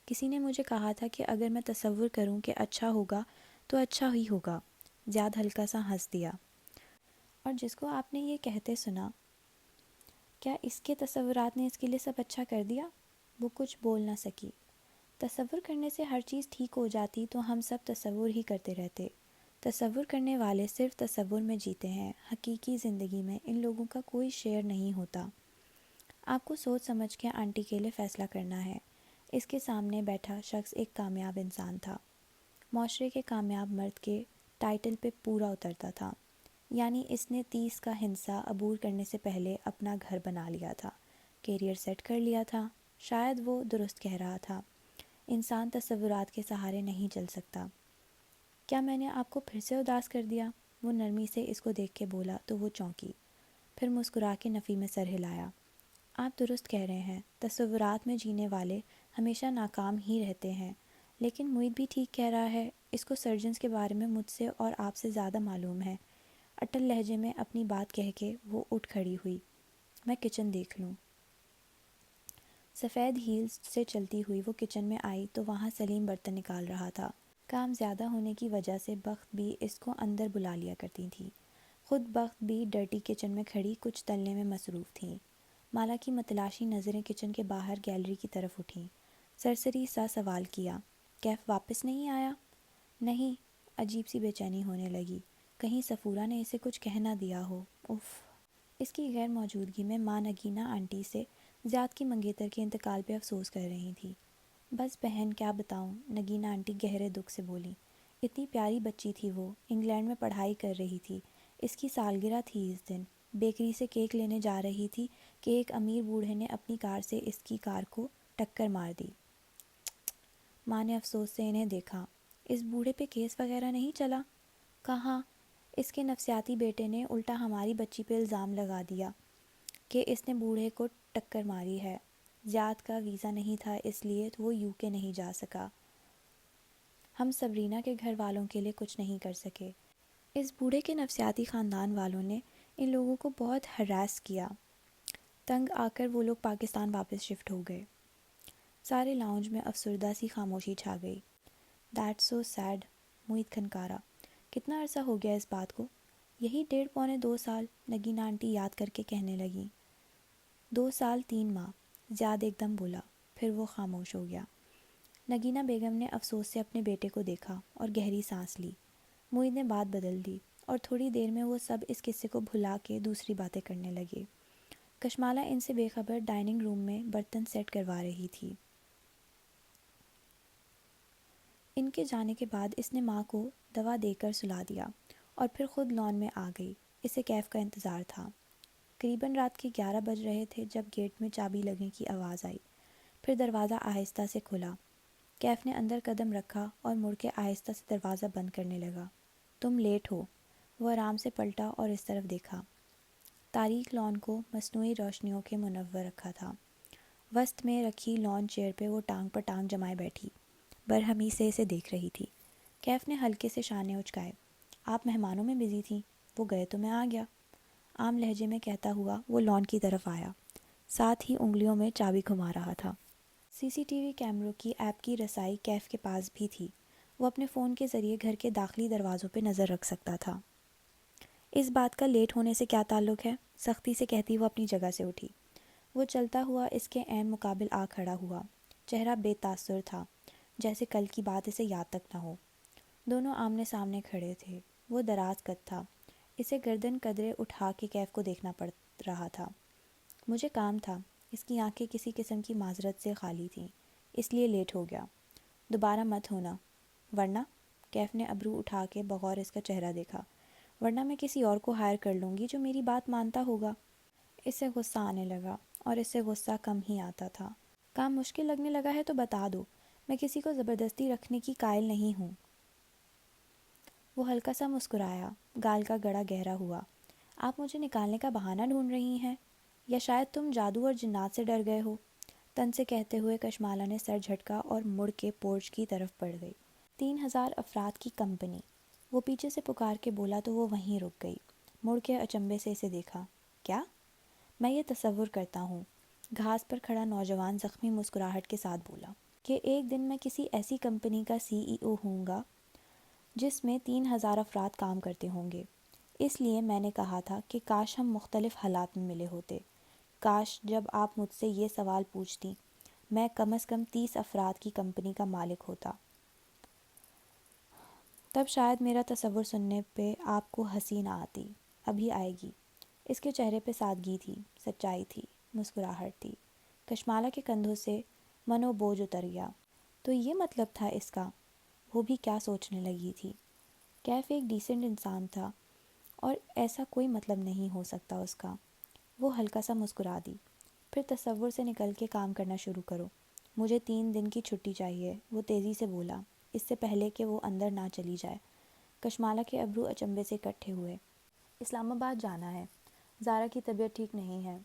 کسی نے مجھے کہا تھا کہ اگر میں تصور کروں کہ اچھا ہوگا تو اچھا ہی ہوگا۔ زیاد ہلکا سا ہنس دیا۔ اور جس کو آپ نے یہ کہتے سنا، کیا اس کے تصورات نے اس کے لیے سب اچھا کر دیا؟ وہ کچھ بول نہ سکی۔ تصور کرنے سے ہر چیز ٹھیک ہو جاتی تو ہم سب تصور ہی کرتے رہتے۔ تصور کرنے والے صرف تصور میں جیتے ہیں، حقیقی زندگی میں ان لوگوں کا کوئی شیئر نہیں ہوتا۔ آپ کو سوچ سمجھ کے آنٹی کے لیے فیصلہ کرنا ہے۔ اس کے سامنے بیٹھا شخص ایک کامیاب انسان تھا، معاشرے کے کامیاب مرد کے ٹائٹل پہ پورا اترتا تھا۔ یعنی اس نے 30 کا ہندسہ عبور کرنے سے پہلے اپنا گھر بنا لیا تھا، کیریئر سیٹ کر لیا تھا۔ شاید وہ درست کہہ رہا تھا، انسان تصورات کے سہارے نہیں چل سکتا۔ کیا میں نے آپ کو پھر سے اداس کر دیا؟ وہ نرمی سے اس کو دیکھ کے بولا تو وہ چونکی، پھر مسکرا کے نفی میں سر ہلایا۔ آپ درست کہہ رہے ہیں، تصورات میں جینے والے ہمیشہ ناکام ہی رہتے ہیں۔ لیکن موہت بھی ٹھیک کہہ رہا ہے، اس کو سرجنز کے بارے میں مجھ سے اور آپ سے زیادہ معلوم ہے۔ اٹل لہجے میں اپنی بات کہہ کے وہ اٹھ کھڑی ہوئی۔ میں کچن دیکھ لوں۔ سفید ہیلز سے چلتی ہوئی وہ کچن میں آئی تو وہاں سلیم برتن نکال رہا تھا۔ کام زیادہ ہونے کی وجہ سے بخت بھی اس کو اندر بلا لیا کرتی تھی۔ خود بخت بھی ڈرٹی کچن میں کھڑی کچھ تلنے میں مصروف تھیں۔ مالا کی متلاشی نظریں کچن کے باہر گیلری کی طرف اٹھیں۔ سرسری سا سوال کیا، کیف واپس نہیں آیا؟ نہیں۔ عجیب سی بے چینی ہونے لگی، کہیں صفورہ نے اسے کچھ کہہ نہ دیا ہو۔ اف۔ اس کی غیر موجودگی میں ماں نگینہ آنٹی سے زیاد کی منگیتر کے انتقال پہ افسوس کر رہی تھی۔ بس بہن، کیا بتاؤں، نگینہ آنٹی گہرے دکھ سے بولی۔ اتنی پیاری بچی تھی وہ، انگلینڈ میں پڑھائی کر رہی تھی، اس کی سالگرہ تھی اس دن۔ بیکری سے کیک لینے جا رہی تھی کہ ایک امیر بوڑھے نے اپنی کار سے اس کی کار کو ٹکر مار دی۔ ماں نے افسوس سے انہیں دیکھا۔ اس بوڑھے پہ کیس وغیرہ نہیں چلا؟ کہاں، اس کے نفسیاتی بیٹے نے الٹا ہماری بچی پہ الزام لگا دیا کہ اس نے بوڑھے کو ٹکر ماری ہے۔ زیاد کا ویزا نہیں تھا اس لیے وہ UK نہیں جا سکا۔ ہم سبرینا کے گھر والوں کے لیے کچھ نہیں کر سکے۔ اس بوڑھے کے نفسیاتی خاندان والوں نے ان لوگوں کو بہت ہراس کیا۔ تنگ آ کر وہ لوگ پاکستان واپس شفٹ ہو گئے۔ سارے لاؤنج میں افسردہ سی خاموشی چھا گئی۔ دیٹ سو سیڈ، موہت کھنکارا۔ کتنا عرصہ ہو گیا اس بات کو؟ یہی 1.5 پونے 2 سال، نگین آنٹی یاد کر کے کہنے لگیں۔ 2 سال 3 ماہ، زیاد ایک دم بولا، پھر وہ خاموش ہو گیا۔ نگینہ بیگم نے افسوس سے اپنے بیٹے کو دیکھا اور گہری سانس لی۔ موہت نے بات بدل دی اور تھوڑی دیر میں وہ سب اس قصے کو بھلا کے دوسری باتیں کرنے لگے۔ کشمالہ ان سے بے خبر ڈائننگ روم میں برتن سیٹ کروا رہی تھی۔ ان کے جانے کے بعد اس نے ماں کو دوا دے کر سلا دیا اور پھر خود لان میں آ گئی۔ اسے کیف کا انتظار تھا۔ قریباً رات کے 11 بج رہے تھے جب گیٹ میں چابی لگنے کی آواز آئی، پھر دروازہ آہستہ سے کھلا۔ کیف نے اندر قدم رکھا اور مڑ کے آہستہ سے دروازہ بند کرنے لگا۔ تم لیٹ ہو۔ وہ آرام سے پلٹا اور اس طرف دیکھا۔ تاریک لان کو مصنوعی روشنیوں کے منور رکھا تھا۔ وسط میں رکھی لان چیئر پہ وہ ٹانگ پر ٹانگ جمائے بیٹھی برہمی سے اسے دیکھ رہی تھی۔ کیف نے ہلکے سے شانے اچکائے۔ آپ مہمانوں میں بزی تھیں؟ وہ گئے تو میں آ گیا، عام لہجے میں کہتا ہوا وہ لان کی طرف آیا، ساتھ ہی انگلیوں میں چابی گھما رہا تھا۔ سی سی ٹی وی کیمروں کی ایپ کی رسائی کیف کے پاس بھی تھی۔ وہ اپنے فون کے ذریعے گھر کے داخلی دروازوں پہ نظر رکھ سکتا تھا۔ اس بات کا لیٹ ہونے سے کیا تعلق ہے؟ سختی سے کہتی وہ اپنی جگہ سے اٹھی۔ وہ چلتا ہوا اس کے عین مقابل آ کھڑا ہوا۔ چہرہ بے تاثر تھا، جیسے کل کی بات اسے یاد تک نہ ہو۔ دونوں آمنے سامنے کھڑے تھے۔ وہ دراز قد تھا، اسے گردن قدرے اٹھا کے کیف کو دیکھنا پڑ رہا تھا۔ مجھے کام تھا۔ اس کی آنکھیں کسی قسم کی معذرت سے خالی تھیں، اس لیے لیٹ ہو گیا۔ دوبارہ مت ہونا، ورنہ؟ کیف نے ابرو اٹھا کے بغور اس کا چہرہ دیکھا۔ ورنہ میں کسی اور کو ہائر کر لوں گی جو میری بات مانتا ہوگا۔ اسے غصہ آنے لگا، اور اس سے غصہ کم ہی آتا تھا۔ کام مشکل لگنے لگا ہے تو بتا دو، میں کسی کو زبردستی رکھنے کی قائل نہیں ہوں۔ وہ ہلکا سا مسکرایا، گال کا گڑا گہرا ہوا۔ آپ مجھے نکالنے کا بہانہ ڈھونڈ رہی ہیں، یا شاید تم جادو اور جنات سے ڈر گئے ہو؟ تن سے کہتے ہوئے کشمالہ نے سر جھٹکا اور مڑ کے پورچ کی طرف بڑھ گئی۔ 3000 افراد کی کمپنی، وہ پیچھے سے پکار کے بولا تو وہ وہیں رک گئی۔ مڑ کے اچنبے سے اسے دیکھا۔ کیا؟ میں یہ تصور کرتا ہوں، گھاس پر کھڑا نوجوان زخمی مسکراہٹ کے ساتھ بولا، کہ ایک دن میں کسی ایسی کمپنی کا سی ای او ہوں گا جس میں 3000 افراد کام کرتے ہوں گے۔ اس لیے میں نے کہا تھا کہ کاش ہم مختلف حالات میں ملے ہوتے۔ کاش جب آپ مجھ سے یہ سوال پوچھتی میں کم از کم 30 افراد کی کمپنی کا مالک ہوتا۔ تب شاید میرا تصور سننے پہ آپ کو ہنسی نہ آتی، ابھی آئے گی۔ اس کے چہرے پہ سادگی تھی، سچائی تھی، مسکراہٹ تھی۔ کشمالہ کے کندھوں سے منو بوجھ اتر گیا۔ تو یہ مطلب تھا اس کا؟ وہ بھی کیا سوچنے لگی تھی؟ کیف ایک ڈیسنٹ انسان تھا، اور ایسا کوئی مطلب نہیں ہو سکتا اس کا۔ وہ ہلکا سا مسکرا دی۔ پھر تصور سے نکل کے کام کرنا شروع کرو۔ مجھے 3 دن کی چھٹی چاہیے، وہ تیزی سے بولا، اس سے پہلے کہ وہ اندر نہ چلی جائے۔ کشمالہ کے ابرو اچنبے سے اکٹھے ہوئے۔ اسلام آباد جانا ہے، زارا کی طبیعت ٹھیک نہیں ہے۔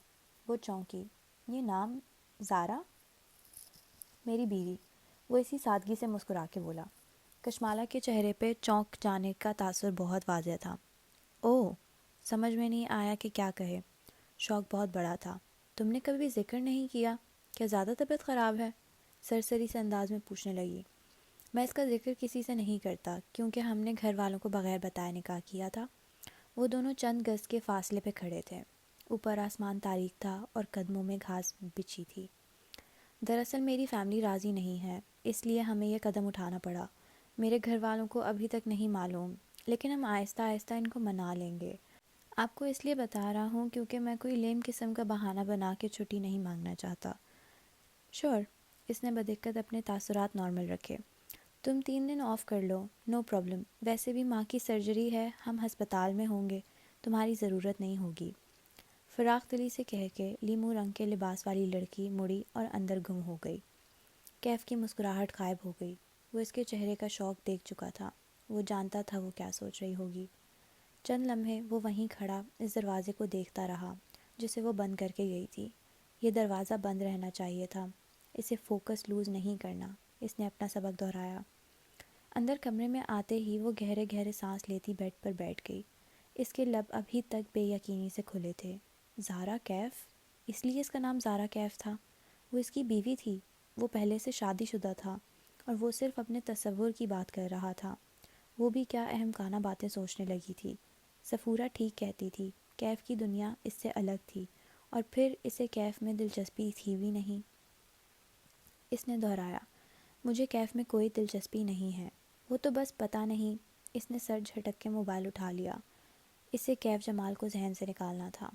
وہ چونکی۔ یہ نام؟ زارا؟ میری بیوی، وہ اسی سادگی سے مسکرا کے بولا۔ کشمالہ کے چہرے پہ چونک جانے کا تاثر بہت واضح تھا۔ اوہ، سمجھ میں نہیں آیا کہ کیا کہے۔ شوق بہت بڑا تھا۔ تم نے کبھی ذکر نہیں کیا؟ کیا زیادہ طبیعت خراب ہے؟ سرسری سے انداز میں پوچھنے لگی۔ میں اس کا ذکر کسی سے نہیں کرتا کیونکہ ہم نے گھر والوں کو بغیر بتائے نکاح کیا تھا۔ وہ دونوں چند گز کے فاصلے پہ کھڑے تھے۔ اوپر آسمان تاریک تھا اور قدموں میں گھاس بچھی تھی۔ دراصل میری فیملی راضی نہیں ہے، اس لیے ہمیں یہ قدم اٹھانا پڑا۔ میرے گھر والوں کو ابھی تک نہیں معلوم، لیکن ہم آہستہ آہستہ ان کو منا لیں گے۔ آپ کو اس لیے بتا رہا ہوں کیونکہ میں کوئی لیم قسم کا بہانہ بنا کے چھٹی نہیں مانگنا چاہتا۔ شور، اس نے بدقت اپنے تاثرات نارمل رکھے۔ تم 3 دن آف کر لو، نو پرابلم۔ ویسے بھی ماں کی سرجری ہے، ہم ہسپتال میں ہوں گے، تمہاری ضرورت نہیں ہوگی۔ فراخ دلی سے کہہ کے لیمو رنگ کے لباس والی لڑکی مڑی اور اندر گم ہو گئی۔ کیف کی مسکراہٹ غائب ہو گئی۔ وہ اس کے چہرے کا شوق دیکھ چکا تھا۔ وہ جانتا تھا وہ کیا سوچ رہی ہوگی۔ چند لمحے وہ وہیں کھڑا اس دروازے کو دیکھتا رہا جسے وہ بند کر کے گئی تھی۔ یہ دروازہ بند رہنا چاہیے تھا، اسے فوکس لوز نہیں کرنا، اس نے اپنا سبق دہرایا۔ اندر کمرے میں آتے ہی وہ گہرے گہرے سانس لیتی بیڈ پر بیٹھ گئی۔ اس کے لب ابھی تک بے یقینی سے کھلے تھے۔ زارا کیف؟ اس لیے اس کا نام زارا کیف تھا؟ وہ اس کی بیوی تھی، وہ پہلے سے شادی شدہ تھا۔ اور وہ صرف اپنے تصور کی بات کر رہا تھا۔ وہ بھی کیا اہم کانہ باتیں سوچنے لگی تھی۔ سفورہ ٹھیک کہتی تھی، کیف کی دنیا اس سے الگ تھی، اور پھر اسے کیف میں دلچسپی تھی بھی نہیں۔ اس نے دہرایا، مجھے کیف میں کوئی دلچسپی نہیں ہے۔ وہ تو بس پتہ نہیں۔ اس نے سر جھٹک کے موبائل اٹھا لیا۔ اسے کیف جمال کو ذہن سے نکالنا تھا۔